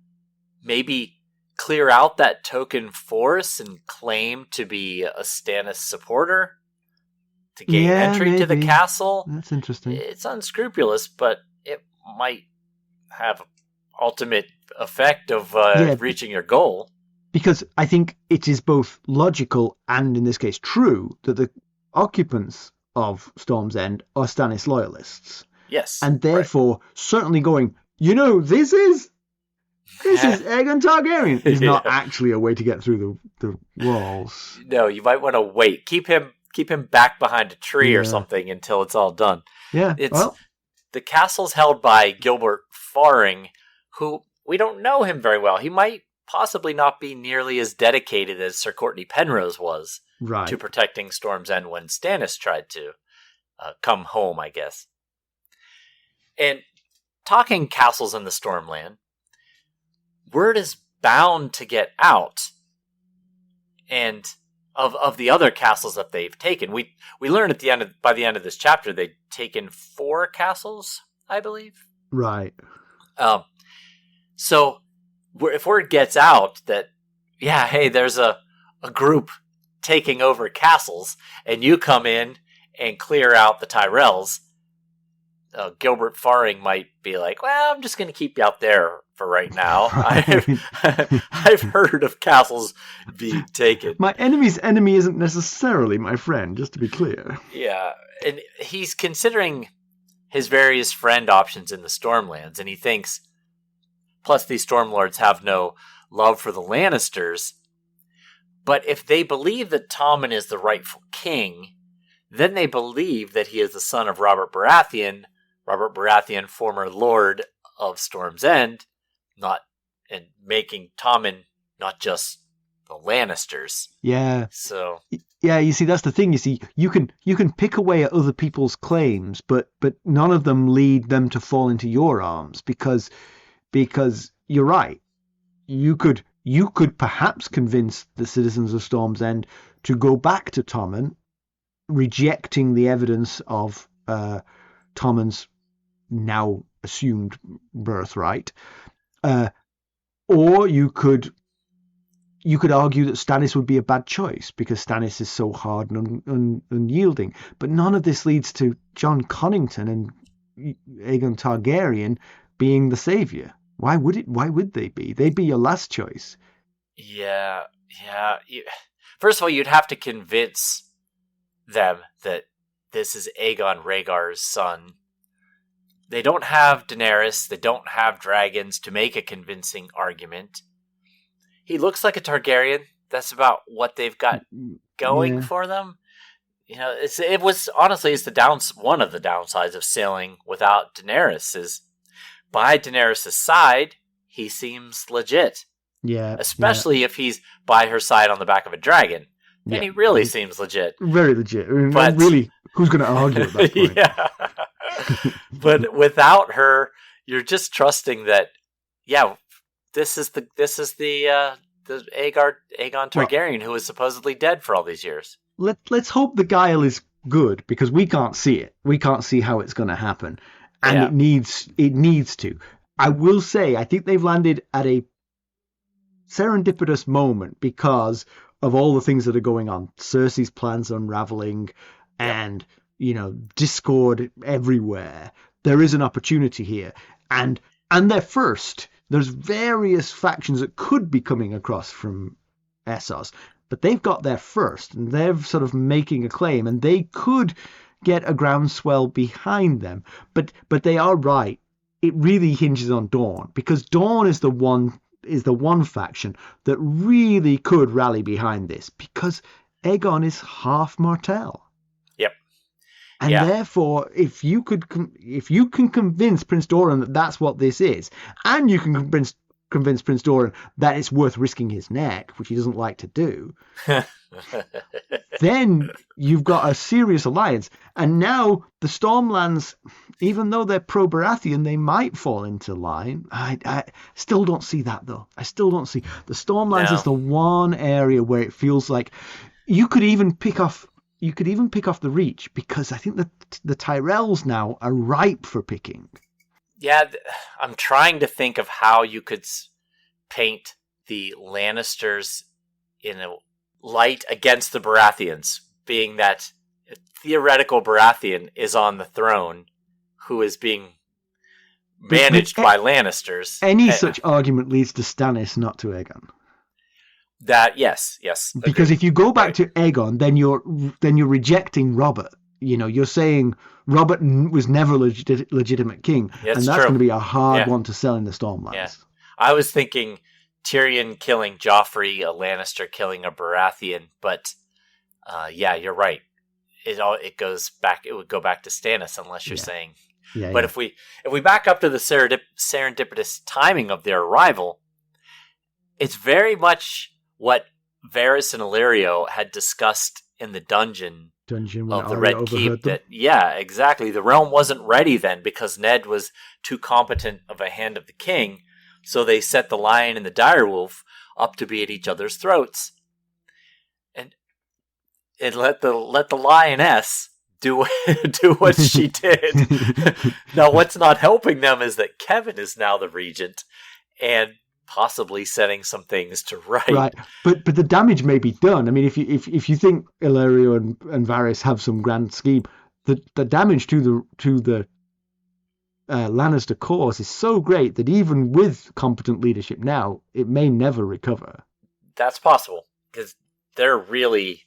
maybe clear out that token force and claim to be a Stannis supporter? to gain entry to the maybe. castle. That's interesting. It's unscrupulous, but it might have ultimate effect of reaching your goal. Because I think it is both logical and, in this case, true that the occupants of Storm's End are Stannis loyalists. Yes. And therefore, certainly going, this is Aegon Targaryen is not actually a way to get through the walls. No, you might want to wait. Keep him back behind a tree or something until it's all done. Yeah. The castle's held by Gilbert Faring, who we don't know him very well. He might possibly not be nearly as dedicated as Sir Courtney Penrose was to protecting Storm's End when Stannis tried to come home, I guess. And talking castles in the Stormland, word is bound to get out, and of the other castles that they've taken. We learn by the end of this chapter they've taken 4 castles, I believe. Right. So if word gets out that, there's a group taking over castles, and you come in and clear out the Tyrells, Gilbert Faring might be like, well, I'm just going to keep you out there for right now. I've heard of castles being taken. My enemy's enemy isn't necessarily my friend, just to be clear. Yeah, and he's considering his various friend options in the Stormlands, and he thinks, plus these Stormlords have no love for the Lannisters, but if they believe that Tommen is the rightful king, then they believe that he is the son of Robert Baratheon, former Lord of Storm's End, and making Tommen not just the Lannisters. Yeah. So. Yeah, you see, that's the thing. You see, you can pick away at other people's claims, but none of them lead them to fall into your arms because you're right. You could perhaps convince the citizens of Storm's End to go back to Tommen, rejecting the evidence of Tommen's now assumed birthright, or you could argue that Stannis would be a bad choice because Stannis is so hard and unyielding. But none of this leads to Jon Connington and Aegon Targaryen being the savior. Why would they be? They'd be your last choice. Yeah. First of all, you'd have to convince them that this is Aegon Rhaegar's son. They don't have Daenerys. They don't have dragons to make a convincing argument. He looks like a Targaryen. That's about what they've got going for them. It was honestly one of the downsides of sailing without Daenerys is by Daenerys' side, he seems legit. Yeah. Especially if he's by her side on the back of a dragon. Then he really seems legit. Very legit. I mean, but really, who's going to argue at that point? Yeah. But without her, you're just trusting that, this is the Aegon Targaryen who is supposedly dead for all these years. Let's hope the guile is good because we can't see it. We can't see how it's going to happen. And it needs to. I will say, I think they've landed at a serendipitous moment because of all the things that are going on. Cersei's plans unraveling and, discord everywhere. There is an opportunity here. And they're first. There's various factions that could be coming across from Essos, but they've got there first, and they're sort of making a claim, and they could get a groundswell behind them. But they are right. It really hinges on Dorne, because Dorne is the one faction that really could rally behind this, because Aegon is half Martell. Yep. And therefore, if you can convince Prince Doran that that's what this is, and you can convince Prince Doran that it's worth risking his neck, which he doesn't like to do, then you've got a serious alliance. And now the Stormlands, even though they're pro-Baratheon, they might fall into line. I still don't see that, though. I still don't see. The Stormlands is the one area where it feels like you could even pick off the Reach, because I think that the Tyrells now are ripe for picking. Yeah, I'm trying to think of how you could paint the Lannisters in a light against the Baratheons, being that theoretical Baratheon is on the throne, who is being managed by Lannisters. Any such argument leads to Stannis, not to Aegon. That yes. Because if you go back to Aegon, then you're rejecting Robert. You're saying Robert was never a legitimate king, and that's going to be a hard one to sell in the Stormlands. Yeah. I was thinking Tyrion killing Joffrey, a Lannister killing a Baratheon, but you're right. It goes back. It would go back to Stannis unless you're saying. Yeah, but if we back up to the serendipitous timing of their arrival, it's very much what Varys and Illyrio had discussed in the dungeon of the Red Keep. Exactly. The realm wasn't ready then because Ned was too competent of a hand of the king, so they set the lion and the direwolf up to be at each other's throats, and let the lioness do what she did. Now, what's not helping them is that Kevin is now the regent, and possibly setting some things to right. Right, but the damage may be done. I mean, if you think Illyrio and Varys have some grand scheme, the damage to the Lannister cause is so great that even with competent leadership now, it may never recover. That's possible because they're really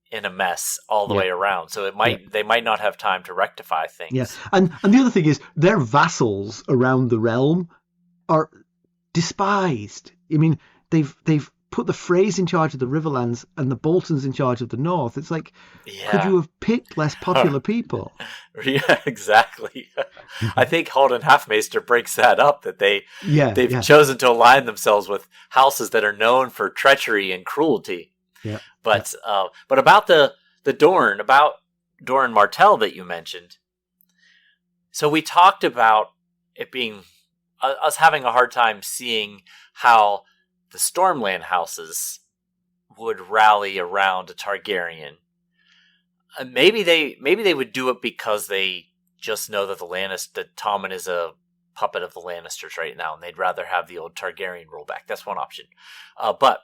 in a mess all the way around. So they might not have time to rectify things. Yeah, and the other thing is their vassals around the realm are despised. I mean, they've put the Freys in charge of the Riverlands and the Boltons in charge of the North. It's like, could you have picked less popular people? Yeah, exactly. I think Halden Halfmaester breaks that up, that they've chosen to align themselves with houses that are known for treachery and cruelty. Yeah. But about the Dorne, about Dorne Martell that you mentioned. So we talked about it being us having a hard time seeing how the Stormland houses would rally around a Targaryen. Maybe they would do it because they just know that that Tommen is a puppet of the Lannisters right now, and they'd rather have the old Targaryen rule back. That's one option. But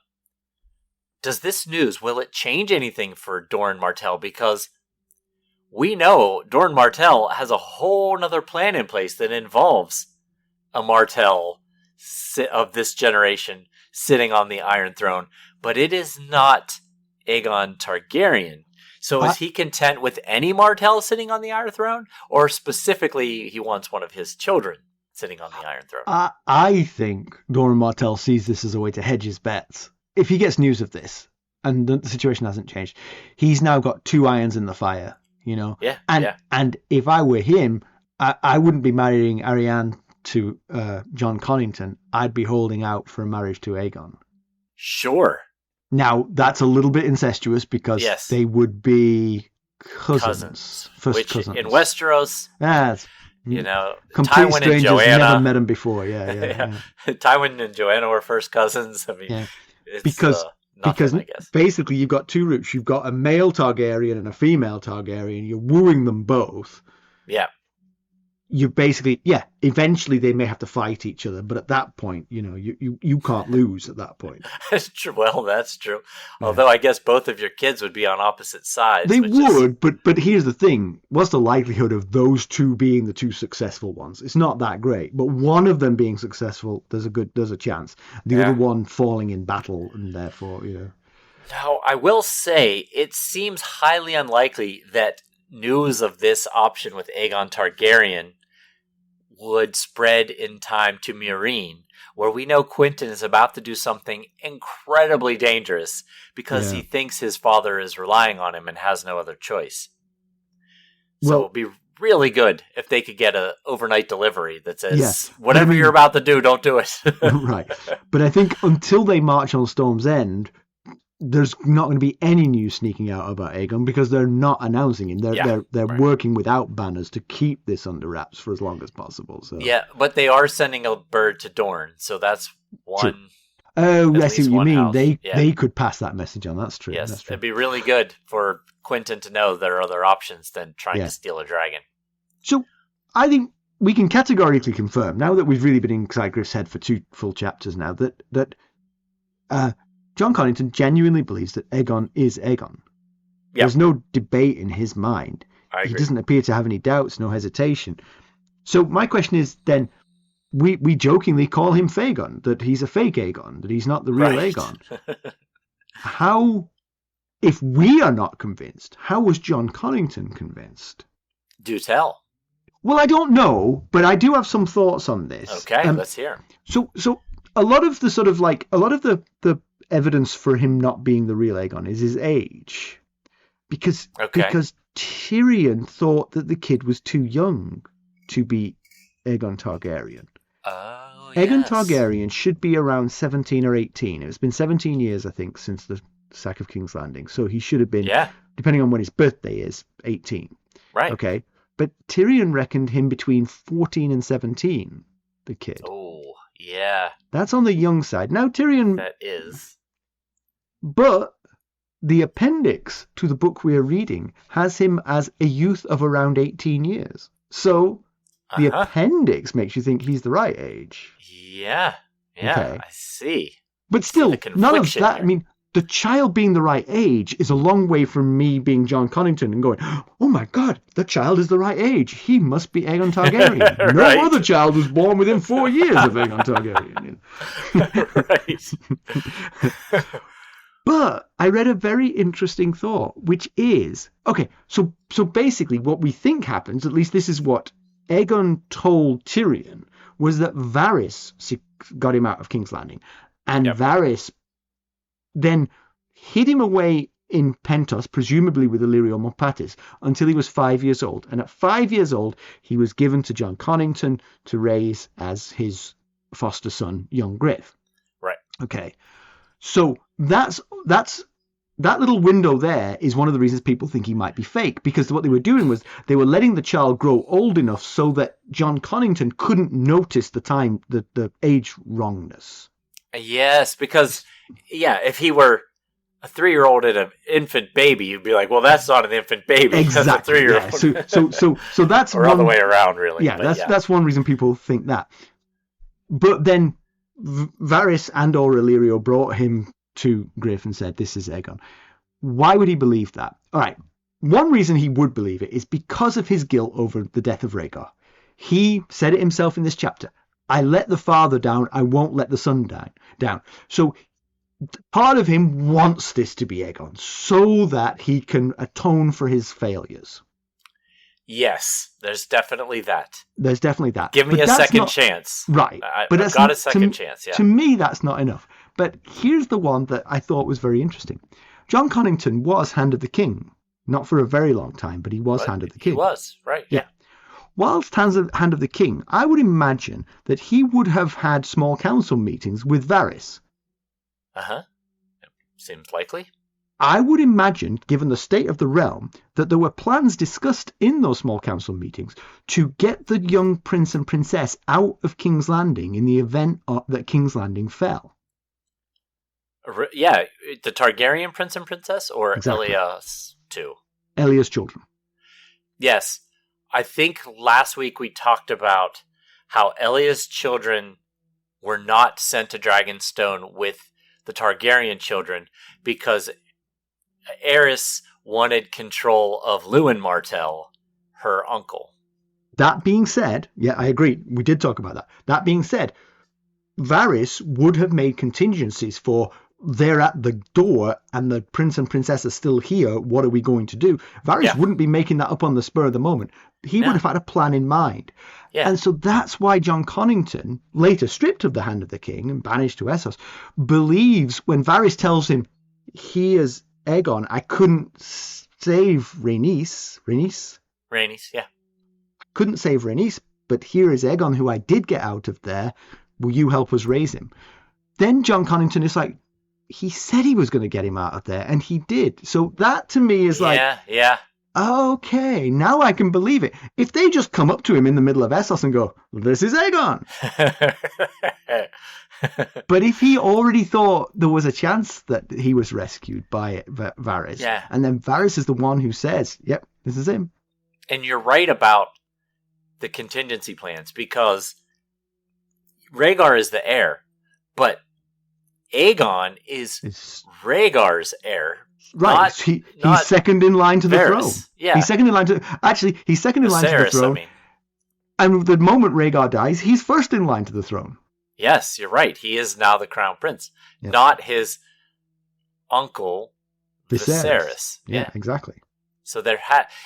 does this news, will it change anything for Dorne Martell? Because we know Dorne Martell has a whole nother plan in place that involves a Martell of this generation sitting on the Iron Throne, but it is not Aegon Targaryen. So is he content with any Martell sitting on the Iron Throne, or specifically he wants one of his children sitting on the Iron Throne? I think Dorne Martell sees this as a way to hedge his bets. If he gets news of this, and the situation hasn't changed, he's now got two irons in the fire, Yeah. And if I were him, I wouldn't be marrying Arianne to Jon Connington. I'd be holding out for a marriage to Aegon. Sure. Now, that's a little bit incestuous because they would be cousins. First Which cousins. In Westeros, complete Tywin strangers, and Joanna. never met him before. Yeah. Tywin and Joanna were first cousins. I mean, it's because nothing, I guess. Basically you've got two routes. You've got a male Targaryen and a female Targaryen. You're wooing them both. Yeah. You basically, eventually they may have to fight each other, but at that point, you can't lose at that point. That's true. Well, that's true. Yeah. Although I guess both of your kids would be on opposite sides. They would, but here's the thing. What's the likelihood of those two being the two successful ones? It's not that great, but one of them being successful, there's a chance. The other one falling in battle, and therefore, Now, I will say, it seems highly unlikely that news of this option with Aegon Targaryen would spread in time to Meereen, where we know Quentyn is about to do something incredibly dangerous because he thinks his father is relying on him and has no other choice. So it would be really good if they could get an overnight delivery that says, whatever you're about to do, don't do it. Right. But I think until they march on Storm's End, there's not going to be any news sneaking out about Aegon because they're not announcing him. They're working without banners to keep this under wraps for as long as possible. So but they are sending a bird to Dorne, so that's one. True. Oh, I see what you mean. They could pass that message on. That's true. Yes, that's true. It'd be really good for Quentyn to know there are other options than trying to steal a dragon. So I think we can categorically confirm now that we've really been inside Griff's head for 2 full chapters now that Jon Connington genuinely believes that Aegon is Aegon. There's no debate in his mind. I agree. He doesn't appear to have any doubts, no hesitation. So my question is then, we jokingly call him Fagon, that he's a fake Aegon, that he's not the real Aegon. How, if we are not convinced, how was Jon Connington convinced? Do tell. Well, I don't know, but I do have some thoughts on this. Okay, let's hear. So a lot of the evidence for him not being the real Aegon is his age. Because Tyrion thought that the kid was too young to be Aegon Targaryen. Oh, Aegon Targaryen should be around 17 or 18. It's been 17 years, I think, since the sack of King's Landing. So he should have been, depending on when his birthday is, 18. Right. Okay. But Tyrion reckoned him between 14 and 17, the kid. Oh, yeah. That's on the young side. Now, Tyrion... That is. But the appendix to the book we are reading has him as a youth of around 18 years. So the appendix makes you think he's the right age. Yeah. Yeah, okay. I see. But still, none of that... I mean, the child being the right age is a long way from me being Jon Connington and going, oh my God, the child is the right age. He must be Aegon Targaryen. Right. No other child was born within 4 years of Aegon Targaryen. But I read a very interesting thought, which is, okay, so basically what we think happens, at least this is what Aegon told Tyrion, was that Varys got him out of King's Landing. And Varys then hid him away in Pentos, presumably with Illyrio Mopatis, until he was 5 years old. And at 5 years old, he was given to Jon Connington to raise as his foster son, young Griff. Right. Okay. So that little window there is one of the reasons people think he might be fake, because what they were doing was they were letting the child grow old enough so that Jon Connington couldn't notice the age wrongness. Yes, because if he were a 3-year-old and an infant baby, you'd be like, well, that's not an infant baby. Exactly. That's a 3-year-old. Yeah. So that's or all the way around, really. Yeah, that's one reason people think that. But then Varys and or Illyrio brought him to Griff and said, this is Aegon. Why would he believe that? All right. One reason he would believe it is because of his guilt over the death of Rhaegar. He said it himself in this chapter. I let the father down. I won't let the son down. So part of him wants this to be Aegon so that he can atone for his failures. Yes, there's definitely that. Give me a second chance. Right. But I've got a second chance, yeah. To me, that's not enough. But here's the one that I thought was very interesting. Jon Connington was Hand of the King. Not for a very long time, but he was Hand of the King. He was, right. Yeah. Whilst Hand of the King, I would imagine that he would have had small council meetings with Varys. Seems likely. I would imagine, given the state of the realm, that there were plans discussed in those small council meetings to get the young prince and princess out of King's Landing in the event that King's Landing fell. Yeah, the Targaryen prince and princess, or exactly. Elias too? Elias' children. Yes. I think last week we talked about how Elias' children were not sent to Dragonstone with the Targaryen children because Aerys wanted control of Lewin Martell, her uncle. That being said, yeah, I agree. We did talk about that. That being said, Varys would have made contingencies for they're at the door and the prince and princess are still here. What are we going to do? Varys wouldn't be making that up on the spur of the moment. He would have had a plan in mind. Yeah. And so that's why Jon Connington, later stripped of the Hand of the King and banished to Essos, believes when Varys tells him, here's Aegon, I couldn't save Rhaenys, yeah. I couldn't save Rhaenys, but here is Aegon, who I did get out of there. Will you help us raise him? Then Jon Connington is like, he said he was going to get him out of there, and he did. So that to me is like, okay, now I can believe it. If they just come up to him in the middle of Essos and go, this is Aegon. But if he already thought there was a chance that he was rescued by Varys, and then Varys is the one who says, yep, this is him. And you're right about the contingency plans, because Rhaegar is the heir, but Aegon is Rhaegar's heir Right, he's second in line to the throne. Yeah, he's second in line to the throne. I mean. And the moment Rhaegar dies, he's first in line to the throne. Yes, you're right. He is now the crown prince, not his uncle Viserys. Yeah, exactly. So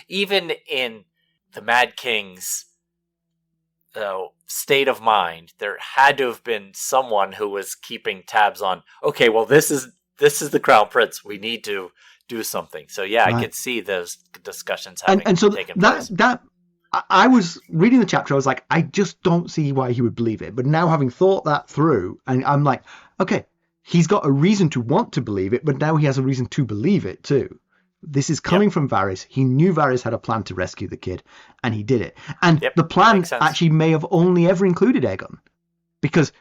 even in the Mad King's state of mind, there had to have been someone who was keeping tabs on. Okay, well, this is the crown prince. We need to do something. So yeah, right. I could see those discussions having taken place. I was reading the chapter. I was like, I just don't see why he would believe it. But now, having thought that through, and I'm like, okay, he's got a reason to want to believe it, but now he has a reason to believe it too. This is coming from Varys. He knew Varys had a plan to rescue the kid, and he did it. And the plan actually may have only ever included Aegon, because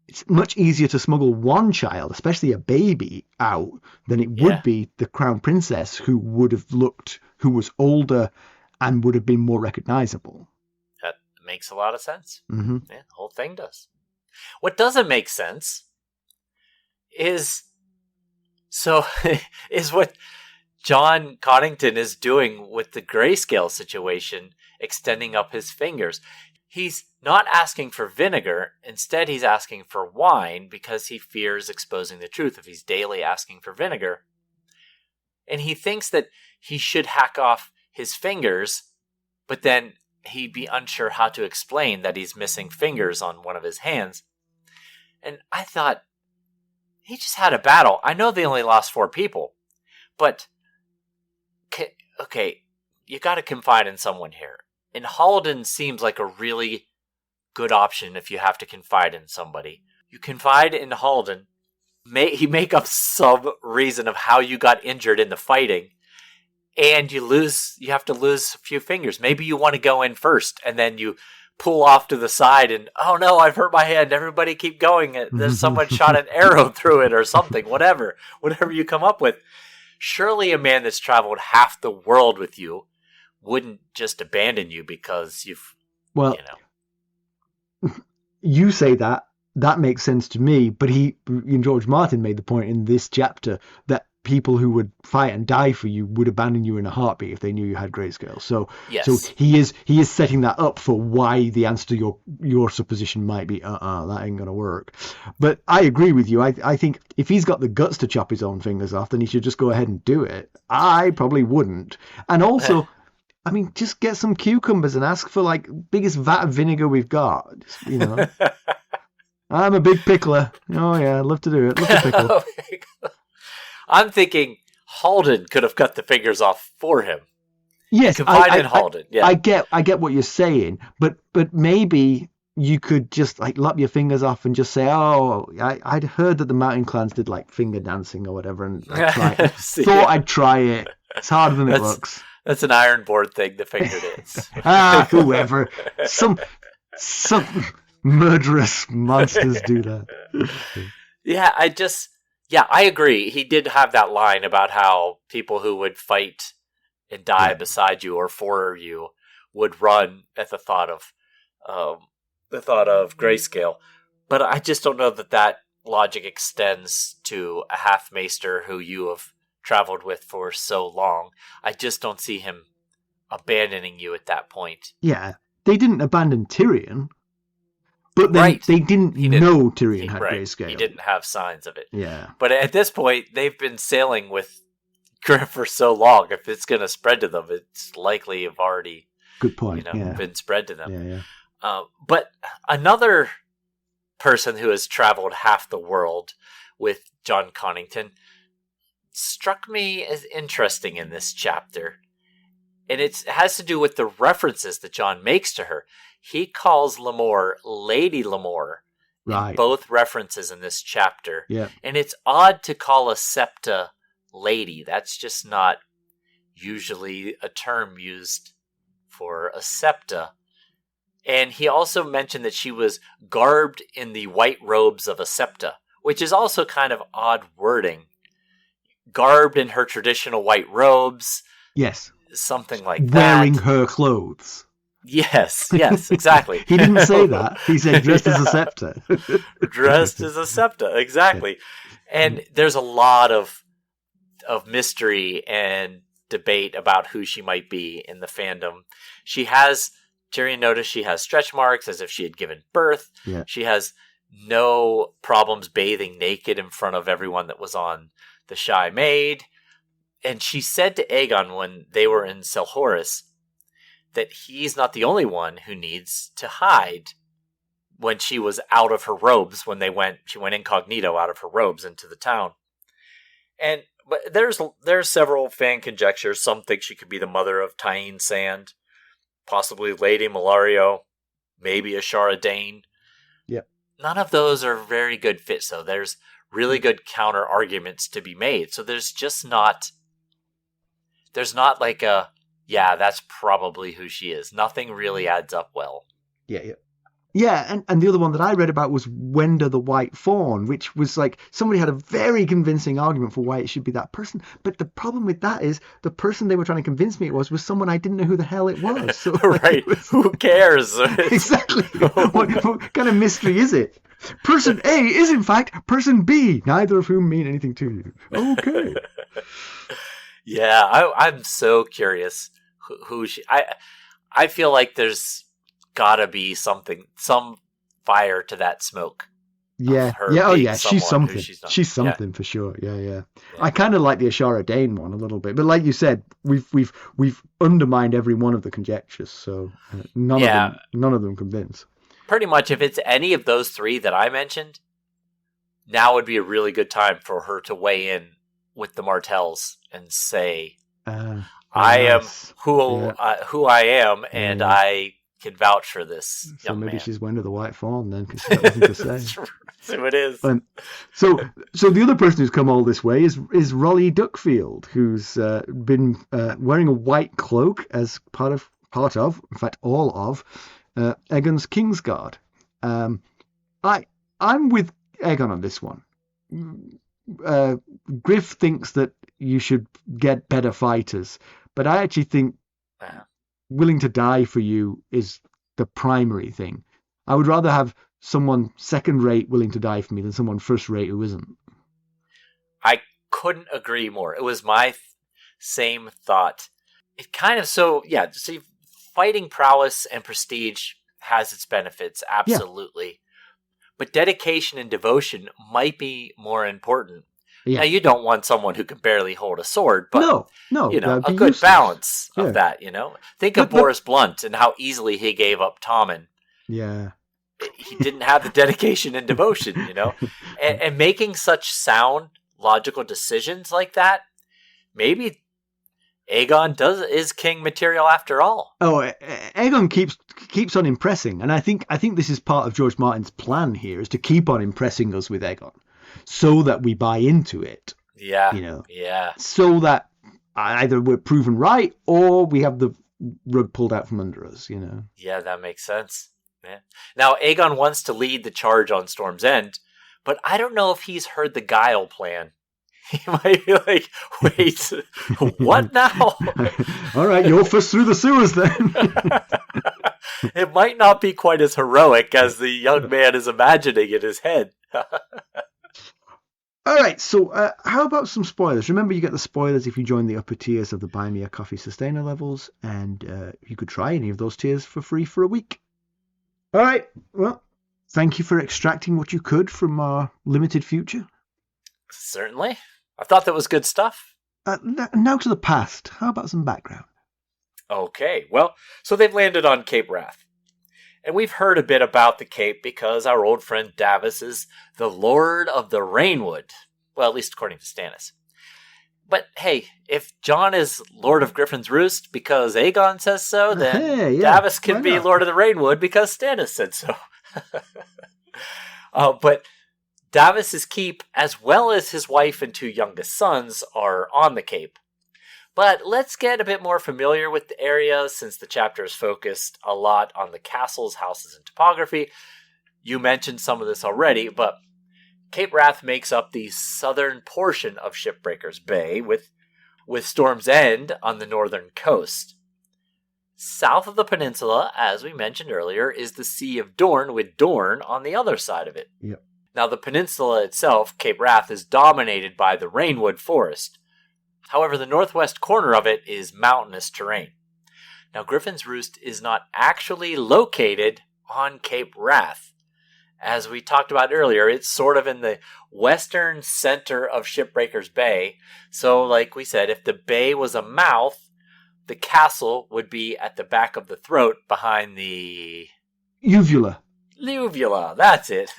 it's much easier to smuggle one child, especially a baby, out than it would be the crown princess, who was older and would have been more recognizable. That makes a lot of sense. Mm-hmm. Yeah, the whole thing does. What doesn't make sense is what Jon Connington is doing with the grayscale situation, extending up his fingers. He's not asking for vinegar. Instead, he's asking for wine because he fears exposing the truth if he's daily asking for vinegar. And he thinks that he should hack off his fingers, but then he'd be unsure how to explain that he's missing fingers on one of his hands. And I thought, he just had a battle. I know they only lost 4 people, but okay, you got to confide in someone here. And Halden seems like a really good option if you have to confide in somebody. You confide in Halden, he make up some reason of how you got injured in the fighting, and you have to lose a few fingers. Maybe you want to go in first, and then you pull off to the side and, oh no, I've hurt my hand. Everybody keep going. There's someone shot an arrow through it or something, whatever you come up with. Surely a man that's traveled half the world with you wouldn't just abandon you because you say that makes sense to me, but George Martin made the point in this chapter that people who would fight and die for you would abandon you in a heartbeat if they knew you had grayscale. So he is setting that up for why the answer to your supposition might be that ain't gonna work. But I agree with you. I think if he's got the guts to chop his own fingers off, then he should just go ahead and do it. I probably wouldn't. And also I mean, just get some cucumbers and ask for biggest vat of vinegar we've got. Just, I'm a big pickler. Oh yeah, I'd love to do it. Love to pickle. I'm thinking Halden could have cut the fingers off for him. Yes, confide in Halden. Yeah, I get what you're saying, but maybe you could just lop your fingers off and just say, "Oh, I'd heard that the mountain clans did finger dancing or whatever, and I'd try it. It's harder than it looks." That's an Ironborn thing. The finger dance. Whoever, some murderous monsters do that. I agree. He did have that line about how people who would fight and die beside you or for you would run at the thought of grayscale. But I just don't know that logic extends to a half maester who you have traveled with for so long. I just don't see him abandoning you at that point. Yeah, they didn't abandon Tyrion. But then they didn't know Tyrion had grayscale. He didn't have signs of it. Yeah. But at this point, they've been sailing with Griff for so long. If it's going to spread to them, it's likely have already been spread to them. Yeah. But another person who has traveled half the world with Jon Connington struck me as interesting in this chapter. And it has to do with the references that Jon makes to her. He calls Lemore Lady Lemore in both references in this chapter. Yeah. And it's odd to call a septa lady. That's just not usually a term used for a septa. And he also mentioned that she was garbed in the white robes of a septa, which is also kind of odd wording. Garbed in her traditional white robes. Yes. Something like that. Wearing her clothes. Yes, exactly. He didn't say that. He said dressed as a septa. Dressed as a septa, exactly. And there's a lot of of mystery and debate about who she might be in the fandom. Tyrion noticed she has stretch marks as if she had given birth. Yeah. She has no problems bathing naked in front of everyone that was on the Shy Maid. And she said to Aegon when they were in Selhorys that he's not the only one who needs to hide when she was out of her robes, she went incognito out of her robes into the town. But there's several fan conjectures. Some think she could be the mother of Tyene Sand, possibly Lady Malario, maybe Ashara Dane. Yeah. None of those are very good fits, though. There's really good counter arguments to be made. So there's not like that's probably who she is. Nothing really adds up well. Yeah. Yeah, and the other one that I read about was Wenda the White Fawn, which was like somebody had a very convincing argument for why it should be that person. But the problem with that is the person they were trying to convince me it was someone I didn't know who the hell it was. So, right. Who cares? Exactly. What kind of mystery is it? Person A is in fact person B, neither of whom mean anything to you. Okay. Yeah, I'm so curious who she... I feel like there's gotta be some fire to that smoke. Yeah, she's something. She's something for sure. Yeah. I kind of like the Ashara Dane one a little bit, but like you said, we've undermined every one of the conjectures, so none of them convince. Pretty much, if it's any of those three that I mentioned, now would be a really good time for her to weigh in with the Martells and say, "I am who I am, and I can vouch for this." So maybe she's Wenda the White Fawn then, because she's got nothing to say. So it is. So the other person who's come all this way is Rolly Duckfield, who's been wearing a white cloak as part of, in fact, all of Aegon's Kingsguard. I'm with Aegon on this one. Griff thinks that you should get better fighters, but I actually think willing to die for you is the primary thing. I would rather have someone second rate willing to die for me than someone first rate who isn't. I couldn't agree more. It was my same thought. It kind of see, fighting prowess and prestige has its benefits, absolutely. Yeah. But dedication and devotion might be more important. Yeah. Now, you don't want someone who can barely hold a sword, but no, a good useless balance of that, Think of Boris Blunt and how easily he gave up Tommen. Yeah. He didn't have the dedication and devotion, and making such sound, logical decisions like that, maybe Aegon is king material after all. Oh, Aegon keeps on impressing, and I think this is part of George Martin's plan here, is to keep on impressing us with Aegon, so that we buy into it. Yeah, yeah. So that either we're proven right or we have the rug pulled out from under us. Yeah, that makes sense. Yeah. Now Aegon wants to lead the charge on Storm's End, but I don't know if he's heard the Guile plan. He might be like, wait, what now? All right, you're first through the sewers then. It might not be quite as heroic as the young man is imagining in his head. All right, so how about some spoilers? Remember, you get the spoilers if you join the upper tiers of the Buy Me a Coffee Sustainer levels, and you could try any of those tiers for free for a week. All right, well, thank you for extracting what you could from our limited future. Certainly. I thought that was good stuff. Now to the past. How about some background? Okay, well, so they've landed on Cape Wrath. And we've heard a bit about the Cape because our old friend Davos is the Lord of the Rainwood. Well, at least according to Stannis. But hey, if Jon is Lord of Griffin's Roost because Aegon says so, then Davos can be Lord of the Rainwood because Stannis said so. But Davos's keep, as well as his wife and two youngest sons, are on the Cape. But let's get a bit more familiar with the area, since the chapter is focused a lot on the castles, houses, and topography. You mentioned some of this already, but Cape Wrath makes up the southern portion of Shipbreakers Bay, with Storm's End on the northern coast. South of the peninsula, as we mentioned earlier, is the Sea of Dorne, with Dorne on the other side of it. Yep. Now, the peninsula itself, Cape Wrath, is dominated by the Rainwood Forest, However, the northwest corner of it is mountainous terrain. Now, Griffin's Roost is not actually located on Cape Wrath. As we talked about earlier, it's sort of in the western center of Shipbreaker's Bay. So, like we said, if the bay was a mouth, the castle would be at the back of the throat behind the... Uvula. Uvula, that's it.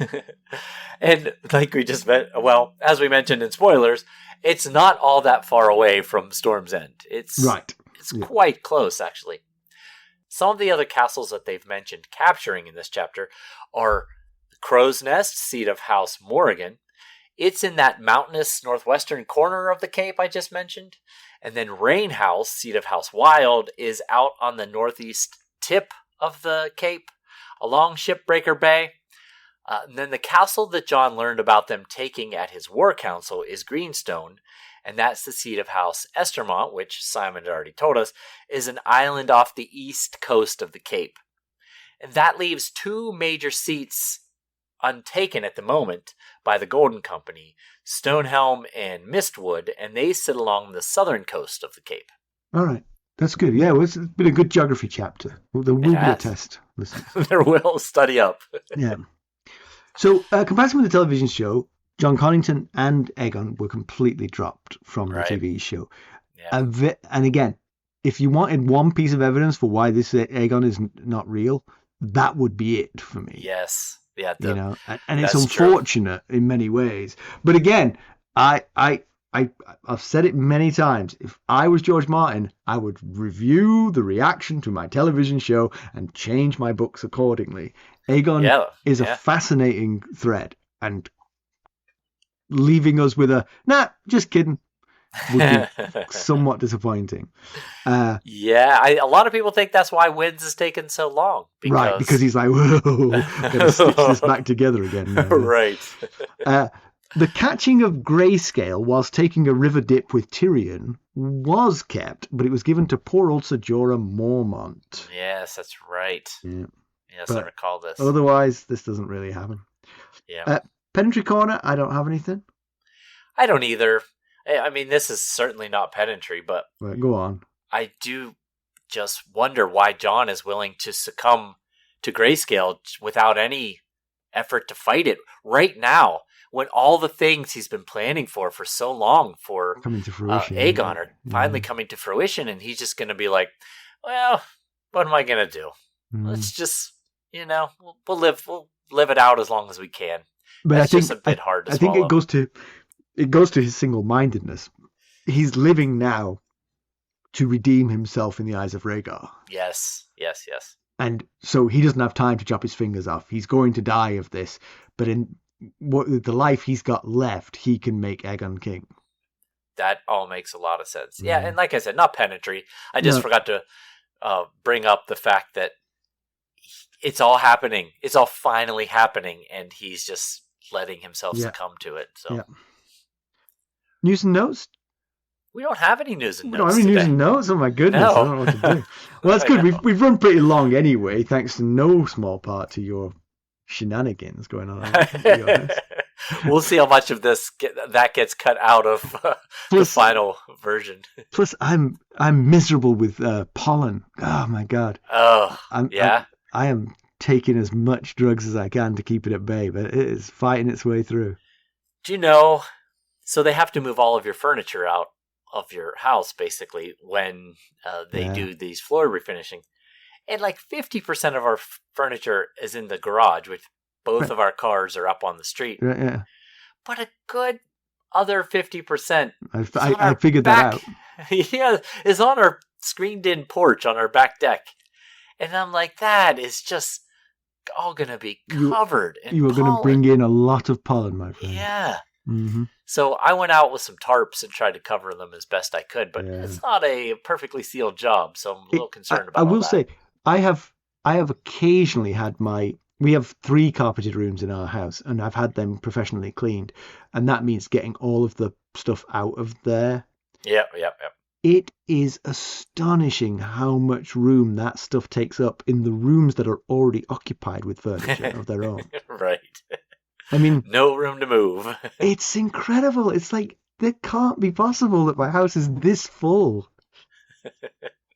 And like we just met, well, as we mentioned in spoilers, it's not all that far away from Storm's End. It's quite close, actually. Some of the other castles that they've mentioned capturing in this chapter are Crow's Nest, seat of House Morrigan. It's in that mountainous northwestern corner of the cape I just mentioned. And then Rain House, seat of House Wild, is out on the northeast tip of the cape, along Shipbreaker Bay. And then the castle that Jon learned about them taking at his war council is Greenstone, and that's the seat of House Estermont, which Simon had already told us, is an island off the east coast of the cape. And that leaves two major seats untaken at the moment by the Golden Company, Stonehelm and Mistwood, and they sit along the southern coast of the cape. All right. That's good. Yeah, well, it's been a good geography chapter. There will be a test. Listen. There will. Study up. Yeah. So, comparison with the television show, Jon Connington and Aegon were completely dropped from the TV show. Yeah. And again, if you wanted one piece of evidence for why this Aegon is not real, that would be it for me. Yes. Yeah. And it's unfortunate in many ways. But again, I've said it many times. If I was George Martin, I would review the reaction to my television show and change my books accordingly. Aegon is a fascinating thread, and leaving us with nah, just kidding, would be somewhat disappointing. A lot of people think that's why Winds has taken so long. Because he's like, whoa, gotta stitch this back together again. Right. The catching of greyscale whilst taking a river dip with Tyrion was kept, but it was given to poor old Ser Jorah Mormont. Yes, that's right. Yeah. Yes, but I recall this. Otherwise, this doesn't really happen. Yeah. Pedantry Corner, I don't have anything. I don't either. I mean, this is certainly not pedantry, but... Right, go on. I do just wonder why Jon is willing to succumb to greyscale without any effort to fight it right now, when all the things he's been planning for so long for coming to fruition, Aegon are finally coming to fruition, and he's just going to be like, well, what am I going to do? Let's just, we'll live it out as long as we can. But That's just a bit hard to swallow. I think it goes to his single-mindedness. He's living now to redeem himself in the eyes of Rhaegar. Yes. And so he doesn't have time to chop his fingers off. He's going to die of this, but in the life he's got left, he can make Aegon king. That all makes a lot of sense. Yeah, and like I said, not pedantry. I just forgot to bring up the fact that it's all happening. It's all finally happening, and he's just letting himself succumb to it. So, news and notes. We don't have any news and notes. We don't have any news and notes. Oh my goodness! No. I don't know what to do. Well, that's good. We've run pretty long anyway, thanks to no small part to your shenanigans going on. We'll see how much of this that gets cut out of the final version. Plus, I'm miserable with pollen. Oh my god. Oh, I am taking as much drugs as I can to keep it at bay, but it is fighting its way through. Do you know? So they have to move all of your furniture out of your house, basically, when they do these floor refinishing. And like 50% of our furniture is in the garage, which both of our cars are up on the street. Right, yeah. But a good other 50%. I figured that out. Yeah, is on our screened-in porch on our back deck. And I'm like, that is just all going to be covered in pollen. You are going to bring in a lot of pollen, my friend. Yeah. Mm-hmm. So I went out with some tarps and tried to cover them as best I could, but it's not a perfectly sealed job, so I'm a little concerned about I will say, I have occasionally had we have 3 carpeted rooms in our house, and I've had them professionally cleaned, and that means getting all of the stuff out of there. Yep. It is astonishing how much room that stuff takes up in the rooms that are already occupied with furniture of their own. Right. I mean, no room to move. It's incredible. It's like that can't be possible that my house is this full.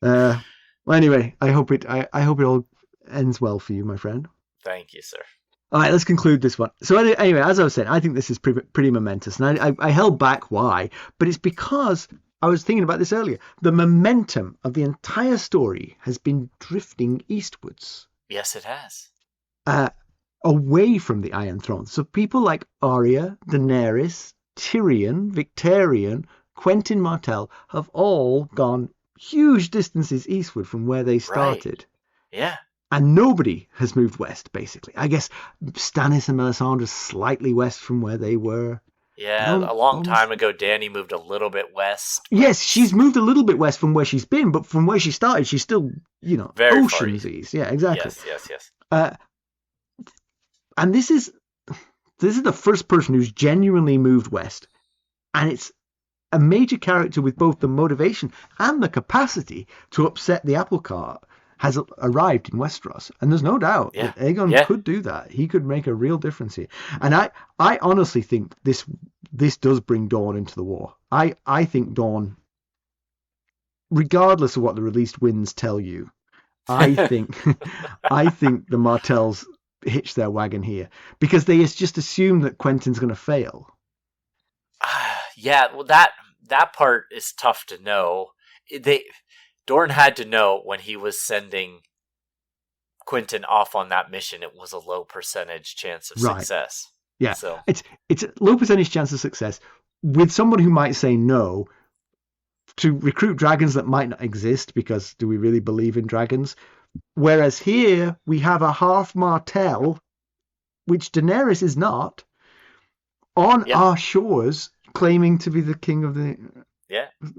Well, anyway, I hope it all ends well for you, my friend. Thank you, sir. All right, let's conclude this one. So anyway, as I was saying, I think this is pretty momentous, and I held back why, but it's because I was thinking about this earlier. The momentum of the entire story has been drifting eastwards. Yes, it has. Away from the Iron Throne. So people like Arya, Daenerys, Tyrion, Victarion, Quentyn Martell have all gone huge distances eastward from where they started. Right. Yeah. And nobody has moved west, basically. I guess Stannis and Melisandre slightly west from where they were. Yeah, a long time ago, Dany moved a little bit west. Yes, she's moved a little bit west from where she's been, but from where she started, she's still, very oceans east. Yeah, exactly. Yes. And this is the first person who's genuinely moved west, and it's a major character with both the motivation and the capacity to upset the apple cart has arrived in Westeros, and there's no doubt that Aegon could do that. He could make a real difference here, and I honestly think this does bring Dorne into the war. I think Dorne, regardless of what the released winds tell you, I think the Martells hitch their wagon here because they just assume that Quentyn's going to fail. Yeah, well, that part is tough to know. Dorne had to know when he was sending Quentyn off on that mission, it was a low percentage chance of success. Yeah, so it's a low percentage chance of success with someone who might say no to recruit dragons that might not exist, because do we really believe in dragons? Whereas here we have a half Martell, which Daenerys is not, on our shores, claiming to be the king of the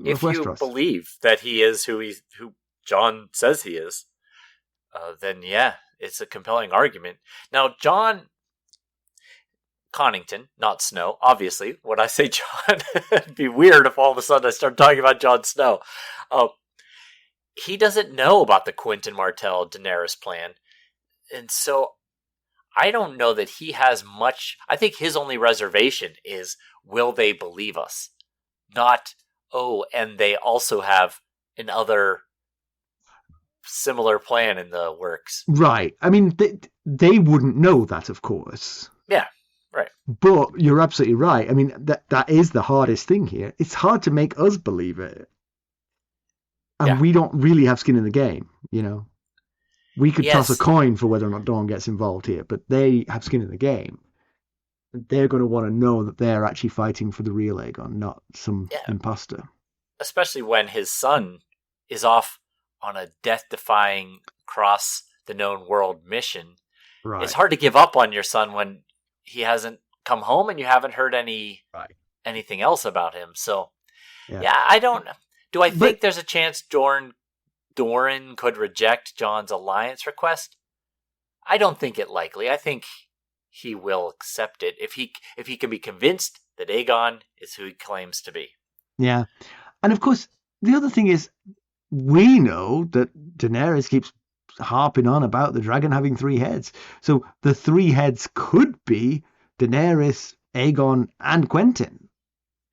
if Westeros. You believe that he is who Jon says he is, then it's a compelling argument. Now, Jon Connington, not Snow, obviously. When I say Jon, it'd be weird if all of a sudden I start talking about Jon Snow. He doesn't know about the Quentyn Martell Daenerys plan, and so I don't know that he has much. I think his only reservation is, will they believe us? Not, and they also have another similar plan in the works. Right. I mean, they wouldn't know that, of course. Yeah, right. But you're absolutely right. I mean, that is the hardest thing here. It's hard to make us believe it. And we don't really have skin in the game, We could toss a coin for whether or not Dorne gets involved here, but they have skin in the game. They're going to want to know that they're actually fighting for the real Aegon, not some imposter. Especially when his son is off on a death-defying cross-the-known-world mission. Right. It's hard to give up on your son when he hasn't come home and you haven't heard anything else about him. So, I don't... Do I think there's a chance Dorne could reject Jon's alliance request? I don't think it likely. I think he will accept it if he can be convinced that Aegon is who he claims to be. Yeah. And of course, the other thing is, we know that Daenerys keeps harping on about the dragon having 3 heads. So the 3 heads could be Daenerys, Aegon, and Quentyn.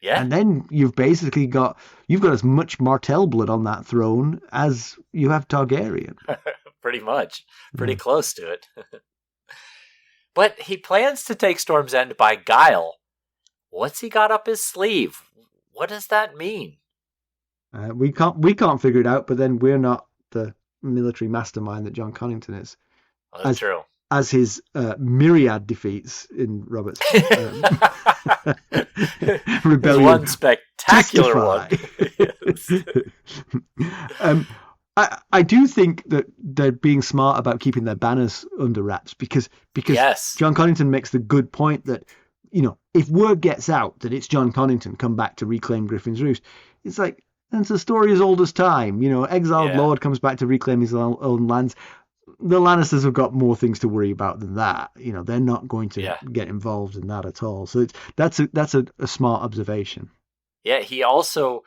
Yeah. And then you've basically got as much Martell blood on that throne as you have Targaryen. Pretty much. Pretty close to it. But he plans to take Storm's End by guile. What's he got up his sleeve? What does that mean? We can't figure it out, but then we're not the military mastermind that Jon Connington is. Well, that's true. As his myriad defeats in Robert's rebellion. One spectacular one. I do think that they're being smart about keeping their banners under wraps because Jon Connington makes the good point that, if word gets out that it's Jon Connington come back to reclaim Griffin's Roost, it's like, it's a story as old as time. Exiled Lord comes back to reclaim his own lands. The Lannisters have got more things to worry about than that. They're not going to get involved in that at all. So that's a smart observation. Yeah, he also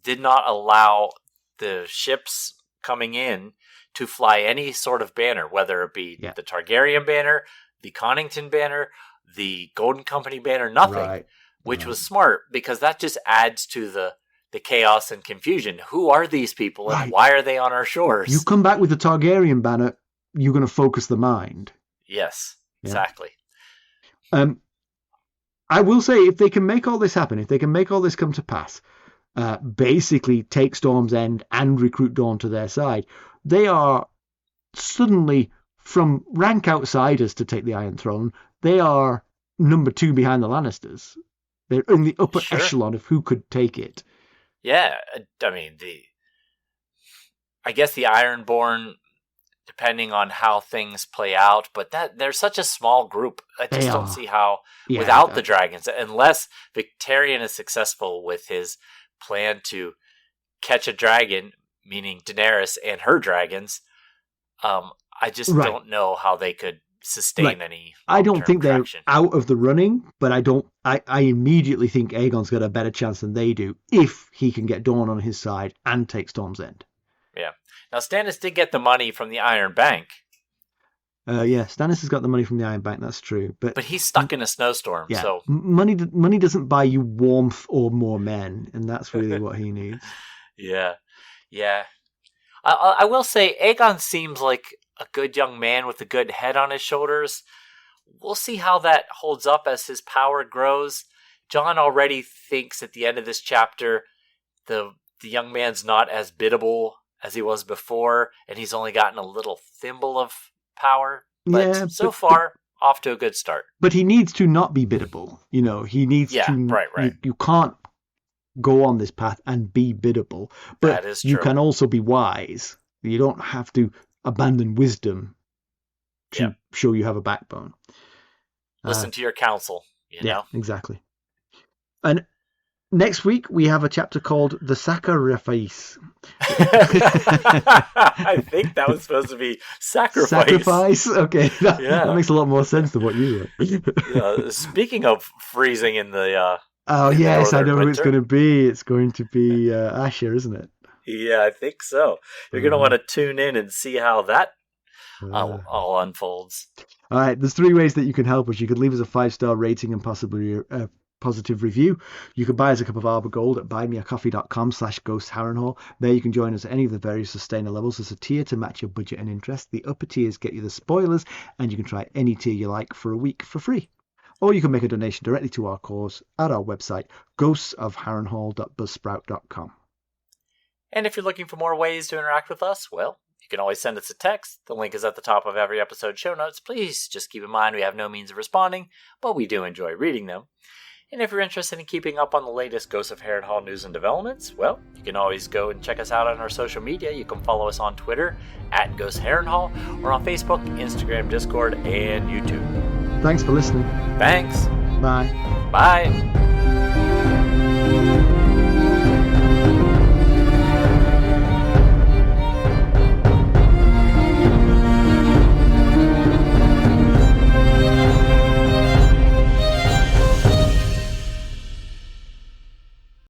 did not allow the ships coming in to fly any sort of banner, whether it be the Targaryen banner, the Connington banner, the Golden Company banner, nothing. Right. which was smart because that just adds to the chaos and confusion. Who are these people and why are they on our shores? You come back with the Targaryen banner, you're going to focus the mind. Yes, exactly. I will say, if they can make all this happen, if they can make all this come to pass, basically take Storm's End and recruit Dorne to their side, they are suddenly, from rank outsiders to take the Iron Throne, they are number 2 behind the Lannisters. They're in the upper echelon of who could take it. Yeah, I mean, I guess the Ironborn, depending on how things play out, but they're such a small group. I just don't see how, without the dragons, unless Victarion is successful with his plan to catch a dragon, meaning Daenerys and her dragons, I just don't know how they could sustain any. I don't think traction. They're out of the running, but I immediately think Aegon's got a better chance than they do if he can get Dorne on his side and take Storm's End. Yeah. Now Stannis did get the money from the Iron Bank. Stannis has got the money from the Iron Bank. That's true, but he's stuck in a snowstorm. Yeah, so money doesn't buy you warmth or more men, and that's really what he needs. Yeah. I will say Aegon seems like a good young man with a good head on his shoulders. We'll see how that holds up as his power grows. Jon already thinks at the end of this chapter the young man's not as biddable as he was before, and he's only gotten a little thimble of power. But so far, off to a good start. But he needs to not be biddable. He needs to... Right. You can't go on this path and be biddable. But that is true. You can also be wise. You don't have to abandon wisdom to show you have a backbone. Listen to your counsel, you know? Exactly. And next week we have a chapter called The Sacrifice. I think that was supposed to be sacrifice. Sacrifice? Okay. That makes a lot more sense than what you wrote. Speaking of freezing in the... yes, I know winter. Who it's going to be. It's going to be Asher, isn't it? Yeah, I think so. You're going to want to tune in and see how that all unfolds. All right, there's 3 ways that you can help us. You could leave us a 5-star rating and possibly a positive review. You can buy us a cup of Arbor Gold at buymeacoffee.com/ghostharrenhal. There you can join us at any of the various sustainer levels. There's a tier to match your budget and interest. The upper tiers get you the spoilers, and you can try any tier you like for a week for free. Or you can make a donation directly to our cause at our website, ghostsofharrenhal.buzzsprout.com. And if you're looking for more ways to interact with us, well, you can always send us a text. The link is at the top of every episode show notes. Please just keep in mind we have no means of responding, but we do enjoy reading them. And if you're interested in keeping up on the latest Ghosts of Harrenhal news and developments, well, you can always go and check us out on our social media. You can follow us on Twitter at Ghost Harrenhal, or on Facebook, Instagram, Discord, and YouTube. Thanks for listening. Thanks. Bye. Bye.